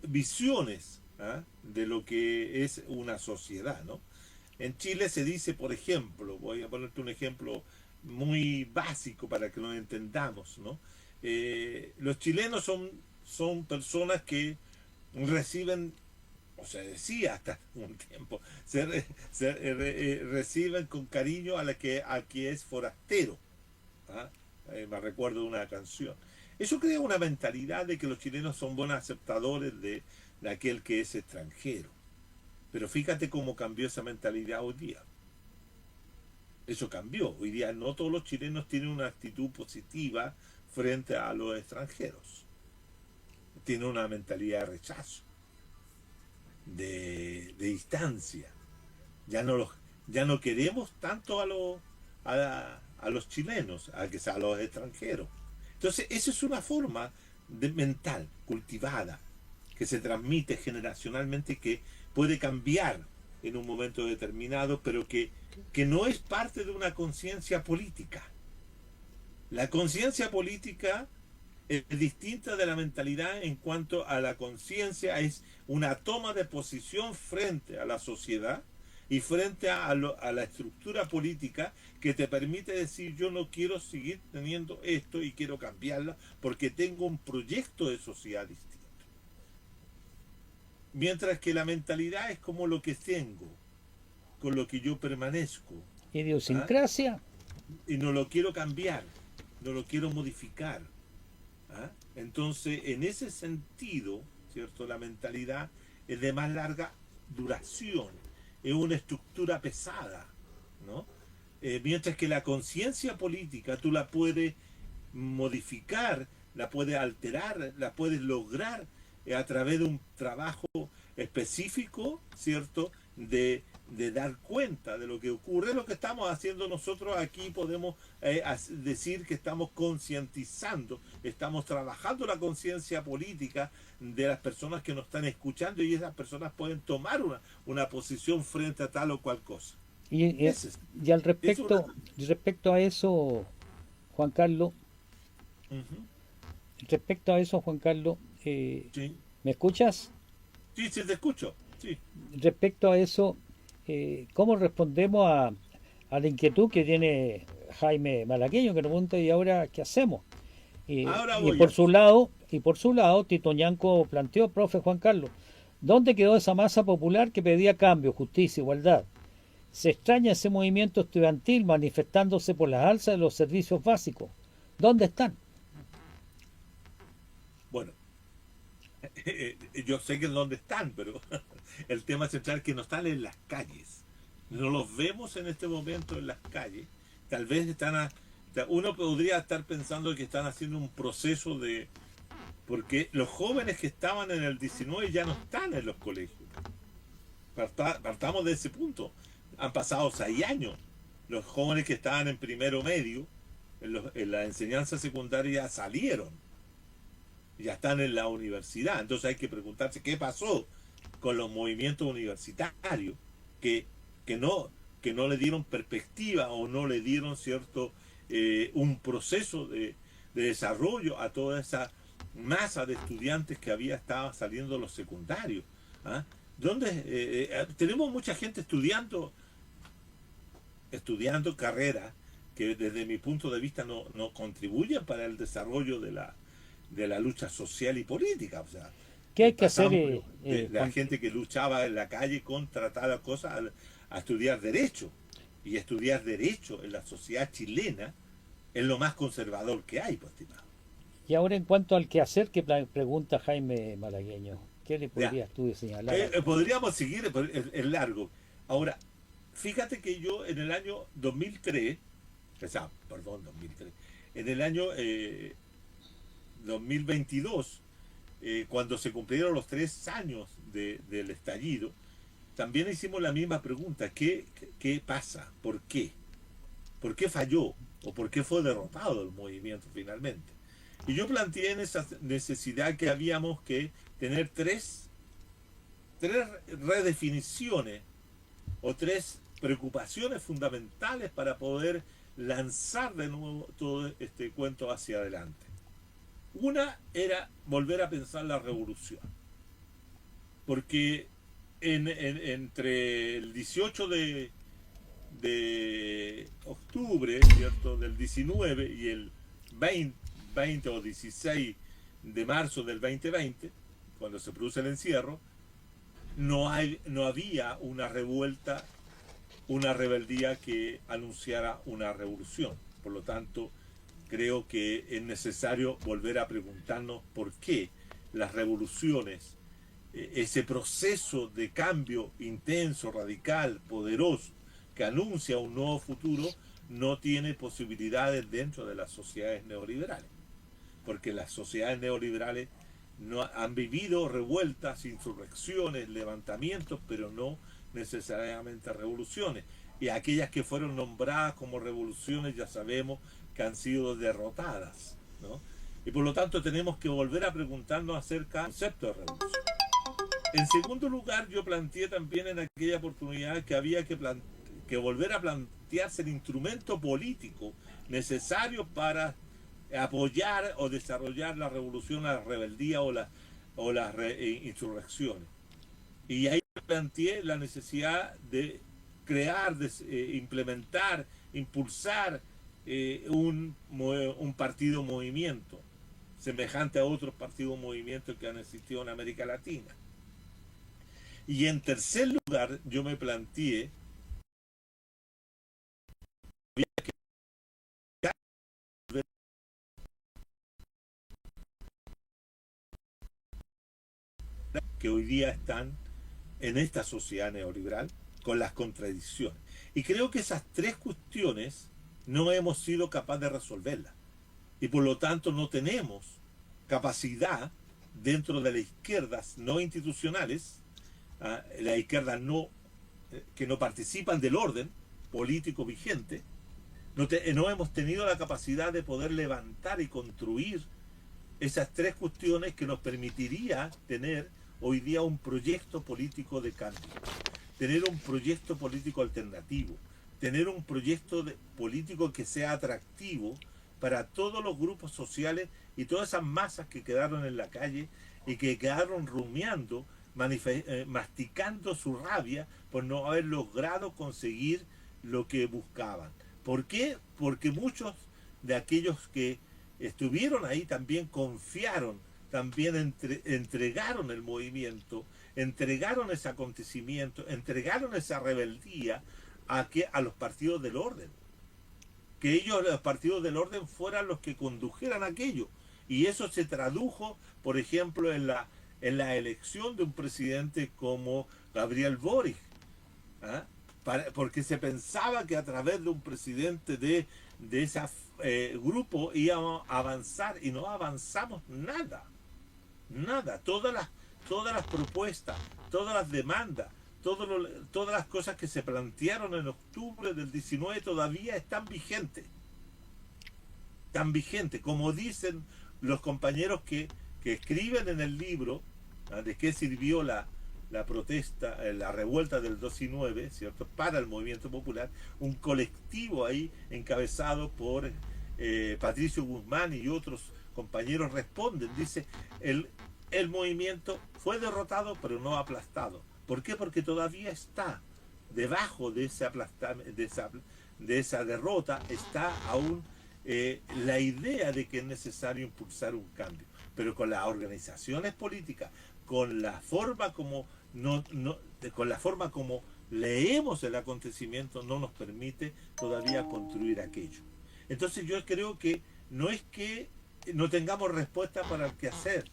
visiones, ¿ah?, de lo que es una sociedad, ¿no? En Chile se dice, por ejemplo, voy a ponerte un ejemplo muy básico para que lo entendamos, ¿no? Los chilenos son personas que reciben, o se decía hasta un tiempo, reciben con cariño a que es forastero. ¿Ah? Me recuerdo de una canción. Eso crea una mentalidad de que los chilenos son buenos aceptadores de aquel que es extranjero. Pero fíjate cómo cambió esa mentalidad hoy día. Eso cambió. Hoy día no todos los chilenos tienen una actitud positiva frente a los extranjeros. Tienen una mentalidad de rechazo, de distancia. Ya no, los, ya no queremos tanto a los chilenos, a los extranjeros. Entonces, eso es una forma mental, cultivada, que se transmite generacionalmente, que puede cambiar en un momento determinado, pero que no es parte de una conciencia política. La conciencia política es distinta de la mentalidad en cuanto a la conciencia, es una toma de posición frente a la sociedad, y frente a la estructura política que te permite decir yo no quiero seguir teniendo esto y quiero cambiarla porque tengo un proyecto de sociedad distinto. Mientras que la mentalidad es como lo que tengo, con lo que yo permanezco. ¿Ah? Idiosincrasia. Y no lo quiero cambiar, no lo quiero modificar. ¿Ah? Entonces, en ese sentido, ¿cierto? La mentalidad es de más larga duración, es una estructura pesada, ¿no? Mientras que la conciencia política tú la puedes modificar, la puedes alterar, la puedes lograr a través de un trabajo específico, ¿cierto? De dar cuenta de lo que ocurre. Lo que estamos haciendo nosotros aquí podemos decir que estamos concientizando, estamos trabajando la conciencia política de las personas que nos están escuchando y esas personas pueden tomar una posición frente a tal o cual cosa. Y, y, y al respecto a eso, Juan Carlos, respecto a eso, Juan Carlos, sí. ¿me escuchas? Sí, sí, te escucho. Sí. Respecto a eso, ¿cómo respondemos a la inquietud que tiene Jaime Malagueño, que nos pregunta y ahora qué hacemos? Y por su lado, Tito Ñanco planteó, profe Juan Carlos, ¿dónde quedó esa masa popular que pedía cambio, justicia, igualdad? Se extraña ese movimiento estudiantil manifestándose por las alzas de los servicios básicos. ¿Dónde están? Bueno, yo sé que es dónde están, pero el tema central es que no están en las calles. No los vemos en este momento en las calles. Tal vez uno podría estar pensando que están haciendo un proceso de... Porque los jóvenes que estaban en el 19 ya no están en los colegios. Partamos de ese punto. Han pasado 6 años. Los jóvenes que estaban en primero medio, en la enseñanza secundaria, salieron. Ya están en la universidad. Entonces hay que preguntarse qué pasó con los movimientos universitarios que no le dieron perspectiva o no le dieron cierto un proceso de desarrollo a toda esa masa de estudiantes que estaba saliendo de los secundarios. ¿Ah? Donde tenemos mucha gente estudiando carreras que desde mi punto de vista no contribuyen para el desarrollo de la lucha social y política. O sea, ¿qué hay que hacer? La gente que luchaba en la calle contra tal cosa a estudiar Derecho. Y estudiar Derecho en la sociedad chilena es lo más conservador que hay, pues, estimado. Y ahora en cuanto al qué hacer, que pregunta Jaime Malagueño, ¿qué le podrías tú señalar? Podríamos seguir, es largo. Ahora, fíjate que yo en el año 2003, en el año 2022, cuando se cumplieron los 3 años del estallido, también hicimos la misma pregunta. ¿Qué pasa? ¿Por qué? ¿Por qué falló? ¿O por qué fue derrotado el movimiento finalmente? Y yo planteé en esa necesidad que habíamos que tener tres redefiniciones o 3 preocupaciones fundamentales para poder lanzar de nuevo todo este cuento hacia adelante. Una era volver a pensar la revolución, porque entre el 18 de octubre, ¿cierto?, del 19 y el 20 o 16 de marzo del 2020, cuando se produce el encierro, no había una revuelta, una rebeldía que anunciara una revolución. Por lo tanto, creo que es necesario volver a preguntarnos por qué las revoluciones, ese proceso de cambio intenso, radical, poderoso, que anuncia un nuevo futuro, no tiene posibilidades dentro de las sociedades neoliberales. Porque las sociedades neoliberales no han vivido revueltas, insurrecciones, levantamientos, pero no necesariamente revoluciones. Y aquellas que fueron nombradas como revoluciones ya sabemos que han sido derrotadas, ¿no? Y por lo tanto tenemos que volver a preguntarnos acerca del concepto de revolución. En segundo lugar, yo planteé también en aquella oportunidad que había que volver a plantearse el instrumento político necesario para apoyar o desarrollar la revolución, la rebeldía o las insurrecciones. Y ahí planteé la necesidad de crear, implementar, impulsar un partido movimiento, semejante a otros partidos movimientos que han existido en América Latina. Y en tercer lugar, yo me planteé que hoy día están en esta sociedad neoliberal con las contradicciones. Y creo que esas tres cuestiones no hemos sido capaces de resolverlas. Y por lo tanto no tenemos capacidad dentro de las izquierdas no institucionales, las izquierdas que no participan del orden político vigente, no hemos tenido la capacidad de poder levantar y construir esas tres cuestiones que nos permitiría tener hoy día un proyecto político de cambio, tener un proyecto político alternativo, tener un proyecto político que sea atractivo para todos los grupos sociales y todas esas masas que quedaron en la calle y que quedaron rumiando, masticando su rabia por no haber logrado conseguir lo que buscaban. ¿Por qué? Porque muchos de aquellos que estuvieron ahí también confiaron, también entregaron el movimiento, entregaron ese acontecimiento, entregaron esa rebeldía a los partidos del orden. Que ellos, los partidos del orden, fueran los que condujeran aquello. Y eso se tradujo, por ejemplo, en la elección de un presidente como Gabriel Boric. Porque se pensaba que a través de un presidente de ese grupo íbamos a avanzar, y no avanzamos nada. Nada. Todas las propuestas, todas las demandas, todas las cosas que se plantearon en octubre del 19 todavía están vigentes. Tan vigentes, como dicen los compañeros que escriben en el libro, de qué sirvió la protesta, la revuelta del 2 y 9, ¿cierto?, para el movimiento popular, un colectivo ahí encabezado por Patricio Guzmán y otros compañeros responden, dice, el movimiento fue derrotado pero no aplastado. ¿Por qué? Porque todavía está debajo de esa derrota, está aún la idea de que es necesario impulsar un cambio, pero con las organizaciones políticas, con la forma como con la forma como leemos el acontecimiento, no nos permite todavía construir aquello. Entonces yo creo que no es que no tengamos respuesta para el que hacer,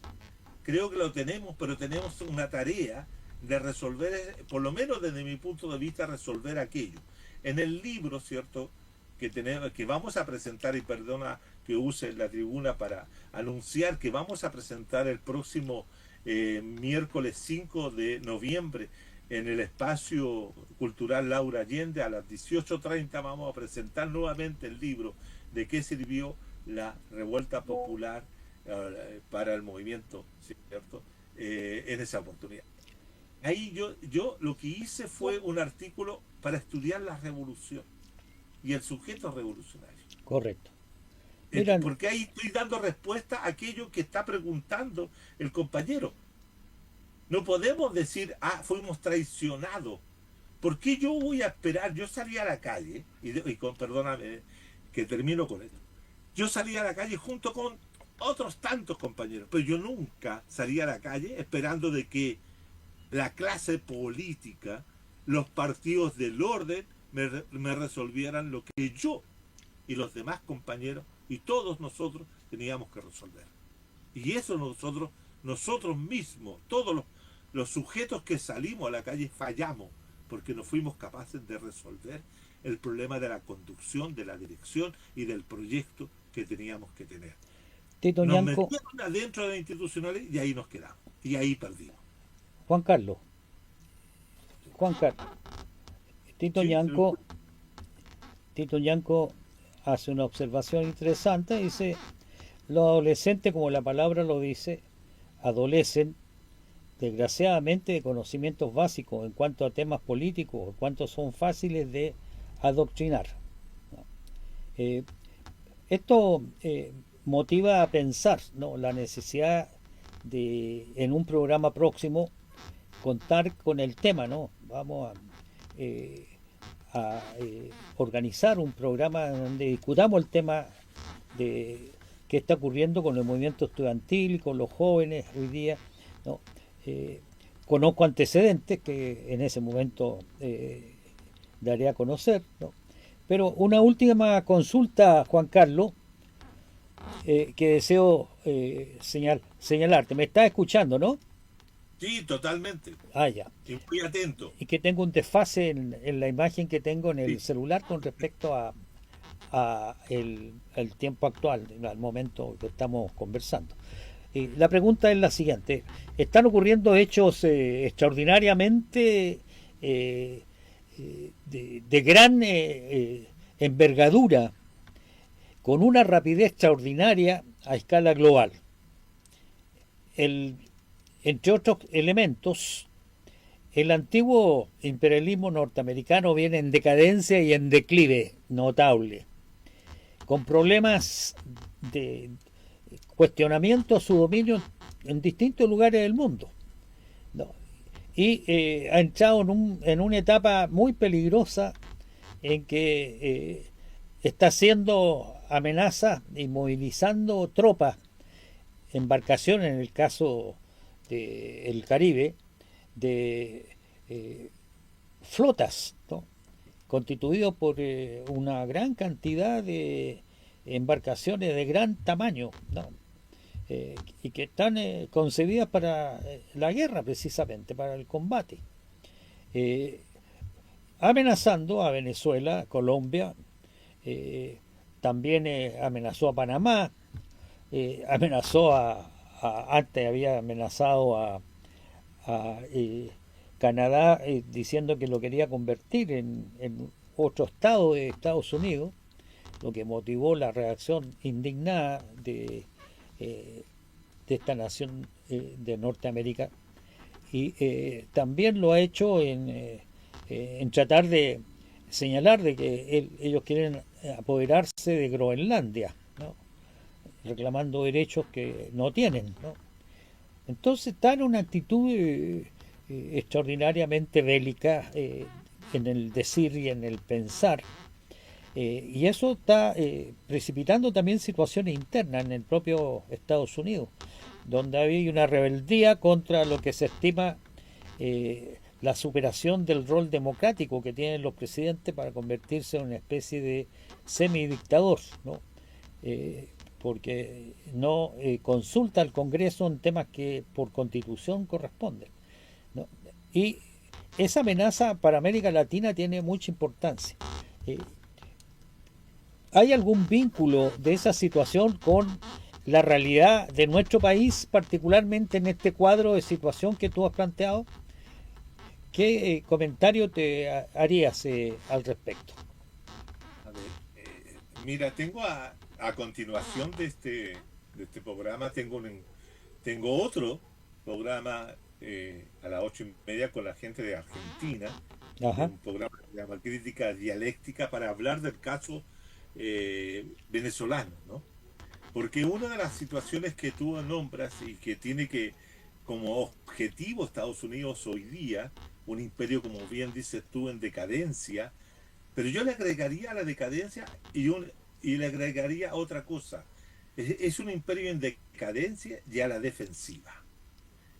creo que lo tenemos, pero tenemos una tarea de resolver, por lo menos desde mi punto de vista, resolver aquello. En el libro, ¿cierto?, que vamos a presentar, y perdona que use la tribuna para anunciar que vamos a presentar el próximo miércoles 5 de noviembre en el Espacio Cultural Laura Allende a las 18:30, vamos a presentar nuevamente el libro de qué sirvió la revuelta popular para el movimiento, ¿cierto?, en esa oportunidad. Ahí yo lo que hice fue un artículo para estudiar la revolución y el sujeto revolucionario. Correcto. Porque ahí estoy dando respuesta a aquello que está preguntando el compañero. No podemos decir, fuimos traicionados. ¿Por qué yo voy a esperar? Yo salí a la calle, perdóname que termino con esto. Yo salí a la calle junto con otros tantos compañeros, pero yo nunca salí a la calle esperando de que la clase política, los partidos del orden, me resolvieran lo que yo y los demás compañeros y todos nosotros teníamos que resolver. Y eso nosotros mismos, todos los sujetos que salimos a la calle, fallamos porque no fuimos capaces de resolver el problema de la conducción, de la dirección y del proyecto que teníamos que tener. Tito Nos Ñanco, metieron adentro de la institucionalidad y ahí nos quedamos. Y ahí perdimos. Juan Carlos, Tito Ñanco hace una observación interesante, dice, los adolescentes, como la palabra lo dice, adolecen desgraciadamente de conocimientos básicos en cuanto a temas políticos, en cuanto son fáciles de adoctrinar. Esto motiva a pensar, ¿no?, la necesidad de, en un programa próximo, contar con el tema, ¿no? Vamos a organizar un programa donde discutamos el tema de qué está ocurriendo con el movimiento estudiantil, con los jóvenes hoy día, ¿no? Conozco antecedentes que en ese momento daré a conocer, ¿no? Pero una última consulta, Juan Carlos, que deseo señalarte. ¿Me estás escuchando, no? Sí, totalmente. Ah, ya. Y muy atento. Y que tengo un desfase en la imagen que tengo en el Sí. celular con respecto a el tiempo actual, al momento que estamos conversando. La pregunta es la siguiente. ¿Están ocurriendo hechos extraordinariamente de gran envergadura, con una rapidez extraordinaria a escala global? Entre otros elementos, el antiguo imperialismo norteamericano viene en decadencia y en declive notable, con problemas de cuestionamiento a su dominio en distintos lugares del mundo, ¿no? Y ha entrado en una etapa muy peligrosa en que está haciendo amenazas y movilizando tropas, embarcaciones en el caso del Caribe, de flotas, ¿no? Constituidos por una gran cantidad de embarcaciones de gran tamaño, ¿no? Y que están concebidas para la guerra, precisamente, para el combate, eh, amenazando a Venezuela, Colombia, también amenazó a Panamá, amenazó antes había amenazado a Canadá, diciendo que lo quería convertir en otro estado de Estados Unidos, lo que motivó la reacción indignada de esta nación de Norteamérica. Y también lo ha hecho en tratar de señalar de que ellos quieren apoderarse de Groenlandia, ¿no? Reclamando derechos que no tienen, ¿no? Entonces está en una actitud extraordinariamente bélica, en el decir y en el pensar, y eso está precipitando también situaciones internas en el propio Estados Unidos, donde hay una rebeldía contra lo que se estima la superación del rol democrático que tienen los presidentes para convertirse en una especie de semidictador, ¿no? Porque no consulta al Congreso en temas que por constitución corresponden, ¿no? Y esa amenaza para América Latina tiene mucha importancia. ¿Hay algún vínculo de esa situación con la realidad de nuestro país, particularmente en este cuadro de situación que tú has planteado? ¿Qué comentario te harías al respecto? A ver, mira, tengo a continuación de este programa, tengo otro programa a las 8:30 con la gente de Argentina, Ajá. un programa que se llama Crítica Dialéctica para hablar del caso venezolano, ¿no? Porque una de las situaciones que tú nombras y que tiene que como objetivo Estados Unidos hoy día, un imperio, como bien dices tú, en decadencia, pero yo le agregaría a la decadencia y le agregaría otra cosa. Es un imperio en decadencia y a la defensiva.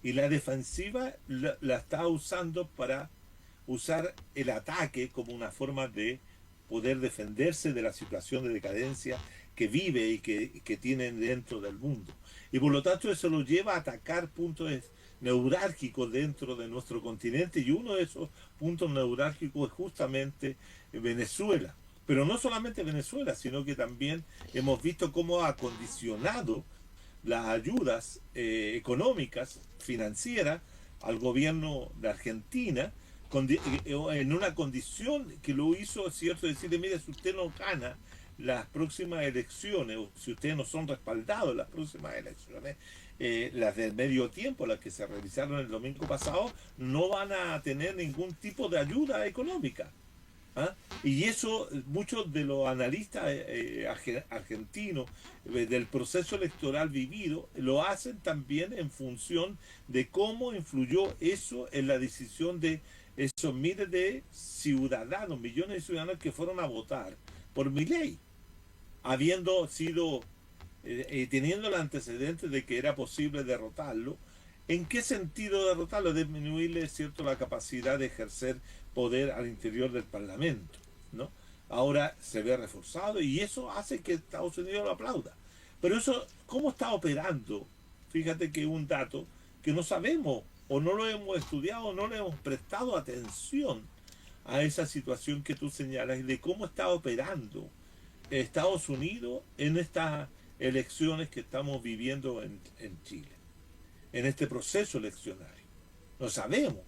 Y la defensiva la está usando para usar el ataque como una forma de poder defenderse de la situación de decadencia que vive y que tienen dentro del mundo. Y por lo tanto eso lo lleva a atacar puntos neurálgicos dentro de nuestro continente, y uno de esos puntos neurálgicos es justamente Venezuela. Pero no solamente Venezuela, sino que también hemos visto cómo ha condicionado las ayudas económicas, financieras, al gobierno de Argentina, en una condición que lo hizo, es cierto, decirle, mire, si usted no gana las próximas elecciones, o si ustedes no son respaldados en las próximas elecciones, las del medio tiempo, las que se realizaron el domingo pasado, no van a tener ningún tipo de ayuda económica. ¿Ah? Y eso muchos de los analistas argentinos del proceso electoral vivido lo hacen también en función de cómo influyó eso en la decisión de esos miles de ciudadanos, millones de ciudadanos que fueron a votar por Milei, habiendo sido, teniendo el antecedente de que era posible derrotarlo. ¿En qué sentido derrotarlo? Disminuirle, ¿cierto?, la capacidad de ejercer poder al interior del Parlamento, ¿no? Ahora se ve reforzado y eso hace que Estados Unidos lo aplauda. Pero eso, ¿cómo está operando? Fíjate que un dato que no sabemos o no lo hemos estudiado, no le hemos prestado atención a esa situación que tú señalas y de cómo está operando Estados Unidos en estas elecciones que estamos viviendo en Chile, en este proceso eleccionario. No sabemos,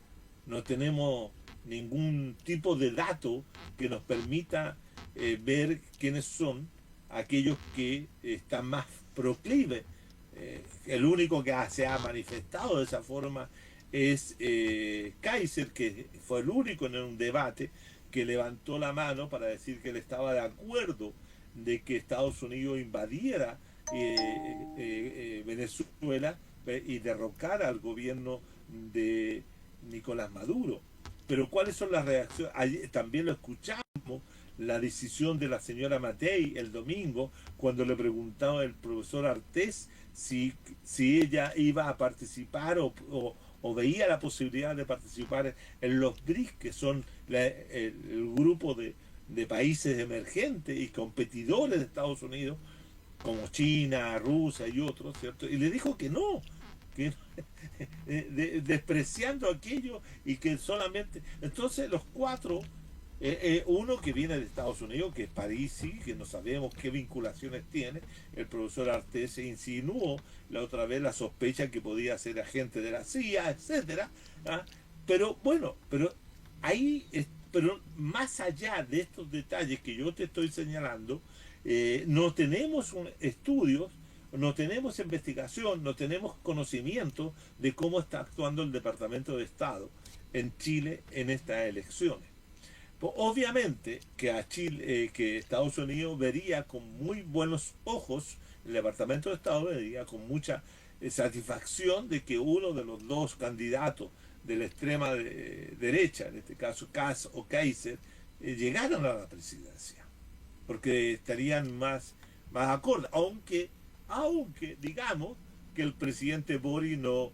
no tenemos ningún tipo de dato que nos permita ver quiénes son aquellos que están más proclives. El único que se ha manifestado de esa forma es Kaiser, que fue el único en un debate que levantó la mano para decir que él estaba de acuerdo de que Estados Unidos invadiera Venezuela y derrocara al gobierno de Nicolás Maduro. Pero ¿cuáles son las reacciones? Ayer, también lo escuchamos, la decisión de la señora Matei el domingo, cuando le preguntaba el profesor Artés si ella iba a participar o veía la posibilidad de participar en los BRICS, que son el grupo de países emergentes y competidores de Estados Unidos, como China, Rusia y otros, ¿cierto? Y le dijo que no, que despreciando aquello y que solamente... Entonces los cuatro, uno que viene de Estados Unidos, que es Parisi, que no sabemos qué vinculaciones tiene, el profesor Artés insinuó la otra vez la sospecha que podía ser agente de la CIA, etcétera, ¿ah? Pero bueno, pero ahí, pero más allá de estos detalles que yo te estoy señalando, no tenemos estudios, no tenemos investigación, no tenemos conocimiento de cómo está actuando el Departamento de Estado en Chile en estas elecciones. Pues obviamente que a Chile, que Estados Unidos vería con muy buenos ojos, el Departamento de Estado vería con mucha satisfacción de que uno de los dos candidatos de la extrema derecha, en este caso Kass o Kaiser, llegaran a la presidencia, porque estarían más acorde, aunque digamos que el presidente Boric no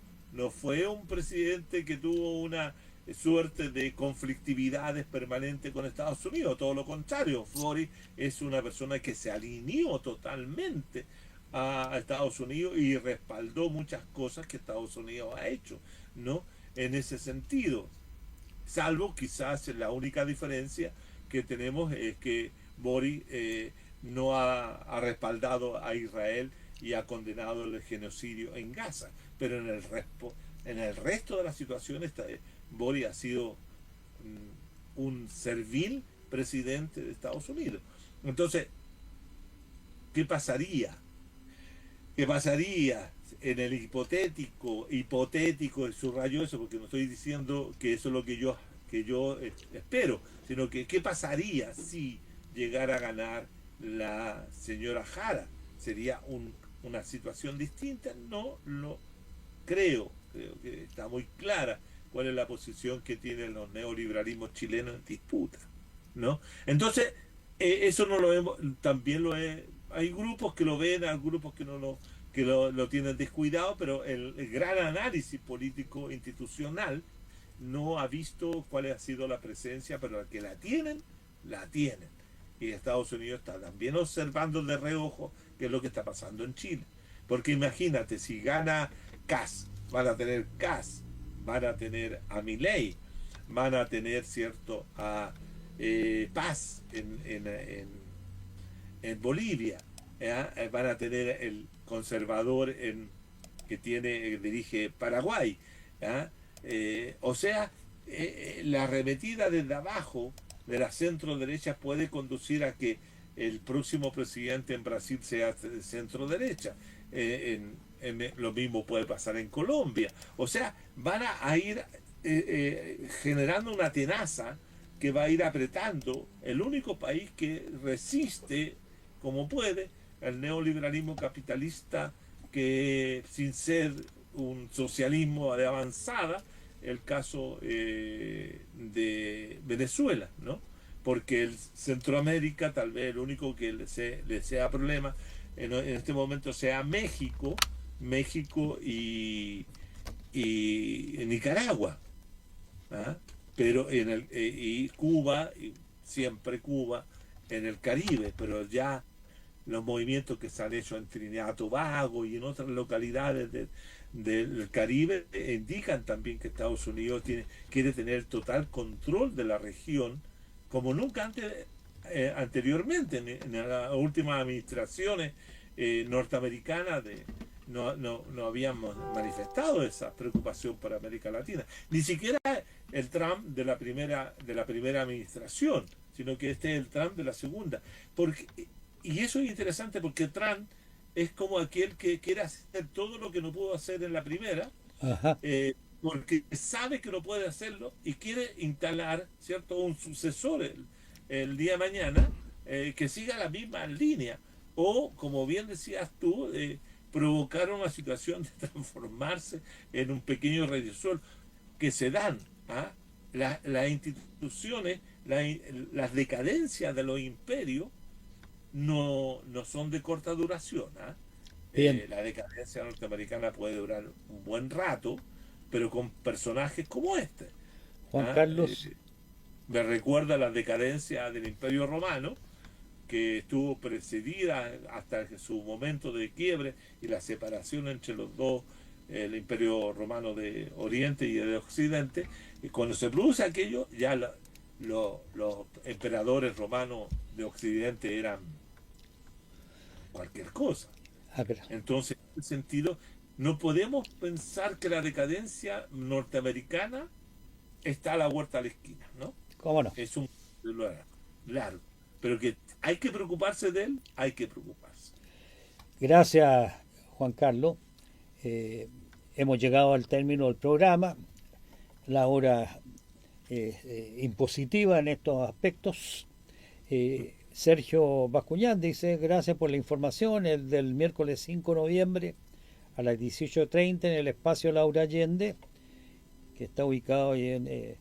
fue un presidente que tuvo una suerte de conflictividades permanentes con Estados Unidos, todo lo contrario, Boric es una persona que se alineó totalmente a Estados Unidos y respaldó muchas cosas que Estados Unidos ha hecho, ¿no? En ese sentido, salvo quizás la única diferencia que tenemos es que Boric no ha respaldado a Israel y ha condenado el genocidio en Gaza, pero en el resto de las situaciones Boric ha sido un servil presidente de Estados Unidos. Entonces, ¿qué pasaría? ¿Qué pasaría en el hipotético, subrayo eso, porque no estoy diciendo que eso es lo que yo espero, sino que ¿qué pasaría si llegara a ganar la señora Jara? ¿Sería una situación distinta? No lo creo que está muy clara cuál es la posición que tienen los neoliberalismos chilenos en disputa, ¿no? Entonces, eso no lo vemos, también hay grupos que lo ven, hay grupos que no lo tienen descuidado, pero el gran análisis político institucional no ha visto cuál ha sido la presencia, pero la que la tienen. Y Estados Unidos está también observando de reojo qué es lo que está pasando en Chile. Porque imagínate, si gana Kass, van a tener Kass, van a tener a Milei, van a tener, ¿cierto?, a Paz en Bolivia, van a tener el conservador que dirige Paraguay, o sea, la arremetida desde abajo de la centro derecha puede conducir a que el próximo presidente en Brasil sea de centro derecha. Lo mismo puede pasar en Colombia. O sea, van a ir generando una tenaza que va a ir apretando el único país que resiste como puede el neoliberalismo capitalista, que sin ser un socialismo de avanzada, el caso de Venezuela, ¿no? Porque el Centroamérica tal vez el único que le sea problema en este momento sea México y Nicaragua, ¿ah? Pero y Cuba, y siempre Cuba en el Caribe, pero ya los movimientos que se han hecho en Trinidad y Tobago y en otras localidades del Caribe indican también que Estados Unidos quiere tener total control de la región como nunca anteriormente en las últimas administraciones norteamericanas no habíamos manifestado esa preocupación por América Latina, ni siquiera el Trump de la primera administración, sino que este es el Trump de la segunda, y eso es interesante porque Trump es como aquel que quiere hacer todo lo que no pudo hacer en la primera, porque sabe que no puede hacerlo y quiere instalar, ¿cierto?, un sucesor el día de mañana que siga la misma línea, o como bien decías tú, provocar una situación de transformarse en un pequeño radiosol que se dan las instituciones, las decadencias de los imperios no son de corta duración. La decadencia norteamericana puede durar un buen rato, pero con personajes como este. Juan Carlos. Me recuerda la decadencia del Imperio Romano, que estuvo precedida hasta su momento de quiebre y la separación entre los dos, el Imperio Romano de Oriente y de Occidente, y cuando se produce aquello, ya los emperadores romanos de Occidente eran cualquier cosa. Entonces, en ese sentido, no podemos pensar que la decadencia norteamericana está a la vuelta de la esquina, ¿no? ¿Cómo no? Es un largo, pero que hay que preocuparse de él, hay que preocuparse. Gracias, Juan Carlos. Hemos llegado al término del programa. La hora impositiva en estos aspectos. Sergio Bascuñán dice: gracias por la información. El del miércoles 5 de noviembre a las 18:30 en el espacio Laura Allende, que está ubicado ahí en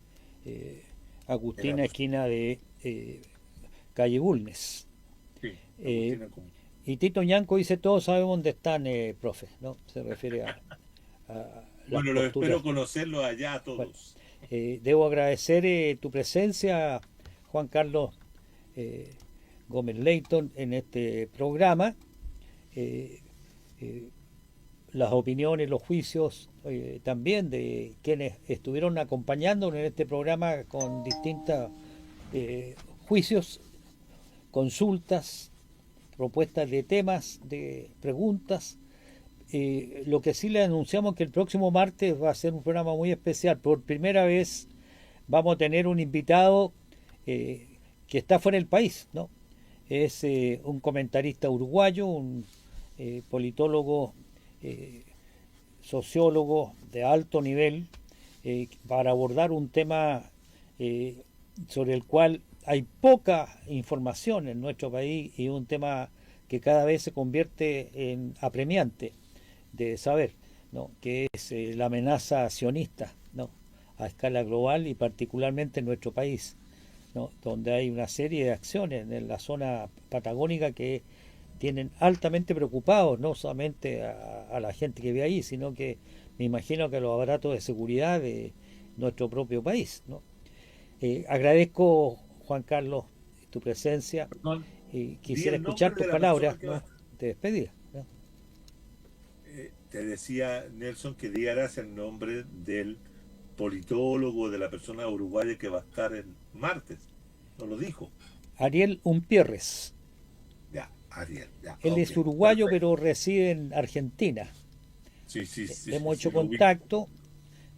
Agustina, esquina de calle Bulnes. Sí, y Tito Ñanco dice: todos sabemos dónde están, profe, ¿no? Se refiere a bueno, lo espero conocerlo allá a todos. Bueno, debo agradecer tu presencia, Juan Carlos Gómez Leighton, en este programa. Las opiniones, los juicios también de quienes estuvieron acompañándonos en este programa con distintos juicios, consultas, propuestas de temas, de preguntas. Lo que sí le anunciamos que el próximo martes va a ser un programa muy especial. Por primera vez vamos a tener un invitado que está fuera del país, ¿no? Es un comentarista uruguayo, un politólogo, sociólogo de alto nivel, para abordar un tema sobre el cual hay poca información en nuestro país, y un tema que cada vez se convierte en apremiante de saber, ¿no? Que es la amenaza sionista, ¿no? A escala global y particularmente en nuestro país, ¿no? Donde hay una serie de acciones en la zona patagónica que tienen altamente preocupados no solamente a la gente que vive ahí, sino que me imagino que los aparatos de seguridad de nuestro propio país, ¿no? Agradezco, Juan Carlos, tu presencia, y quisiera escuchar tus palabras, ¿no?, de despedida, ¿no? Te decía, Nelson, que dieras el nombre del politólogo, de la persona uruguaya que va a estar el martes. ¿No lo dijo? Ariel Umpierres. Ya, Ariel. Ya, él es uruguayo, perfecto, pero reside en Argentina. Sí. Hemos hecho contacto.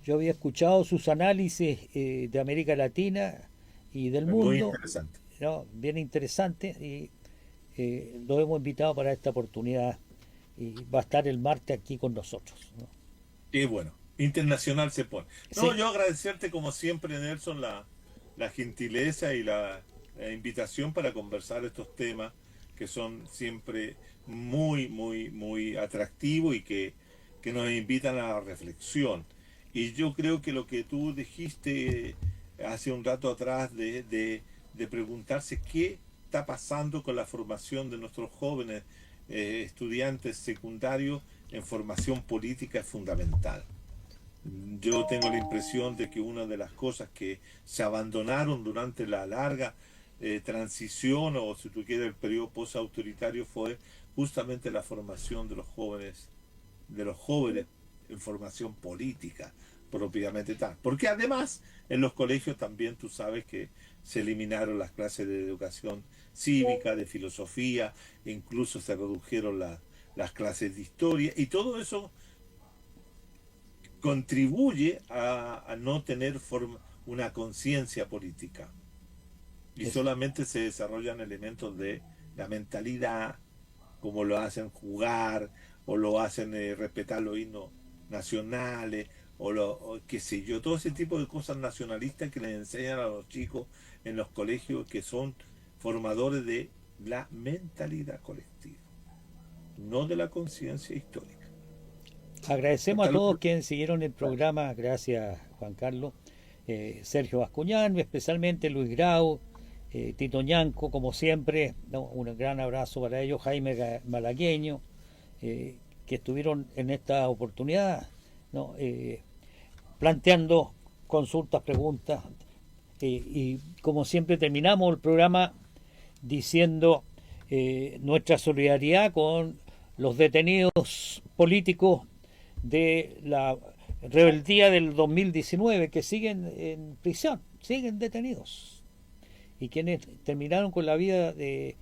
Yo había escuchado sus análisis de América Latina y del mundo. Muy interesante. ¿No? Bien interesante. Y lo hemos invitado para esta oportunidad. Y va a estar el martes aquí con nosotros, ¿no? Y bueno, internacional se pone. No, sí. Yo agradecerte como siempre, Nelson, la gentileza y la invitación para conversar estos temas que son siempre muy atractivos y que nos invitan a la reflexión. Y yo creo que lo que tú dijiste hace un rato atrás de preguntarse qué está pasando con la formación de nuestros jóvenes estudiantes secundarios en formación política es fundamental. Yo tengo la impresión de que una de las cosas que se abandonaron durante la larga transición, o si tú quieres el periodo postautoritario, fue justamente la formación de los jóvenes en formación política propiamente tal. Porque además en los colegios también tú sabes que se eliminaron las clases de educación cívica, de filosofía, incluso se redujeron las clases de historia, y todo eso contribuye a no tener una conciencia política. Y solamente se desarrollan elementos de la mentalidad, como lo hacen jugar, o lo hacen respetar los himnos nacionales, o qué sé yo, todo ese tipo de cosas nacionalistas que les enseñan a los chicos en los colegios, que son formadores de la mentalidad colectiva, no de la conciencia histórica. Agradecemos a todos quienes siguieron el programa, gracias Juan Carlos, Sergio Bascuñán, especialmente Luis Grau, Tito Ñanco, como siempre, ¿no? Un gran abrazo para ellos, Jaime Malagueño, que estuvieron en esta oportunidad, ¿no? Planteando consultas, preguntas, y como siempre terminamos el programa diciendo nuestra solidaridad con los detenidos políticos de la rebeldía del 2019, que siguen en prisión, siguen detenidos, y quienes terminaron con la vida de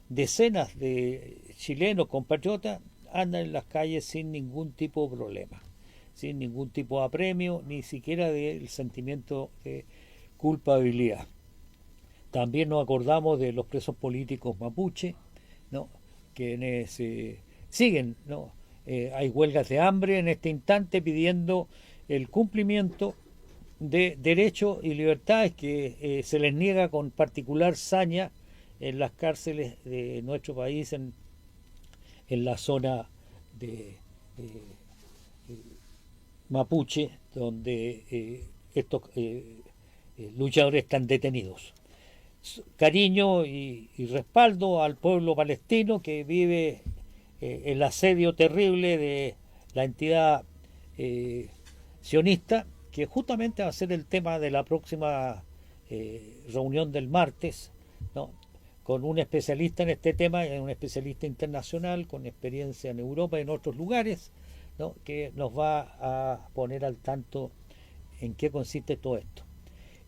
decenas de chilenos compatriotas andan en las calles sin ningún tipo de problema, sin ningún tipo de apremio, ni siquiera del sentimiento de culpabilidad. También nos acordamos de los presos políticos mapuche, ¿no? Quienes siguen, ¿no? Hay huelgas de hambre en este instante pidiendo el cumplimiento de derechos y libertades que se les niega con particular saña en las cárceles de nuestro país, en la zona de mapuche, donde estos luchadores están detenidos. Cariño y respaldo al pueblo palestino que vive el asedio terrible de la entidad sionista, que justamente va a ser el tema de la próxima reunión del martes, ¿no? Con un especialista en este tema, un especialista internacional con experiencia en Europa y en otros lugares, ¿no? Que nos va a poner al tanto en qué consiste todo esto.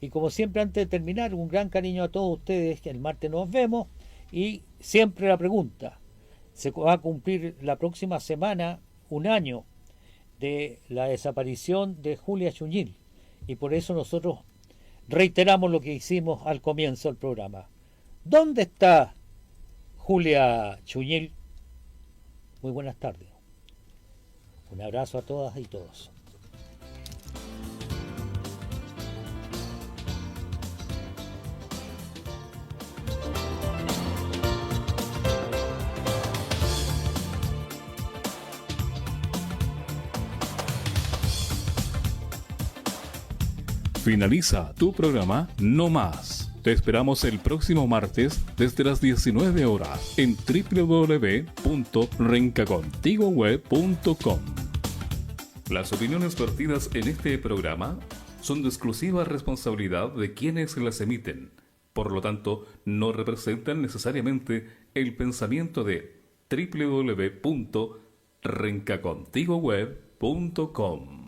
Y como siempre, antes de terminar, un gran cariño a todos ustedes, que el martes nos vemos, y siempre la pregunta: se va a cumplir la próxima semana un año de la desaparición de Julia Chuñil, y por eso nosotros reiteramos lo que hicimos al comienzo del programa. ¿Dónde está Julia Chuñil? Muy buenas tardes. Un abrazo a todas y todos. Finaliza tu programa No Más. Te esperamos el próximo martes desde las 19 horas en www.rencacontigoweb.com. Las opiniones vertidas en este programa son de exclusiva responsabilidad de quienes las emiten. Por lo tanto, no representan necesariamente el pensamiento de www.rencacontigoweb.com.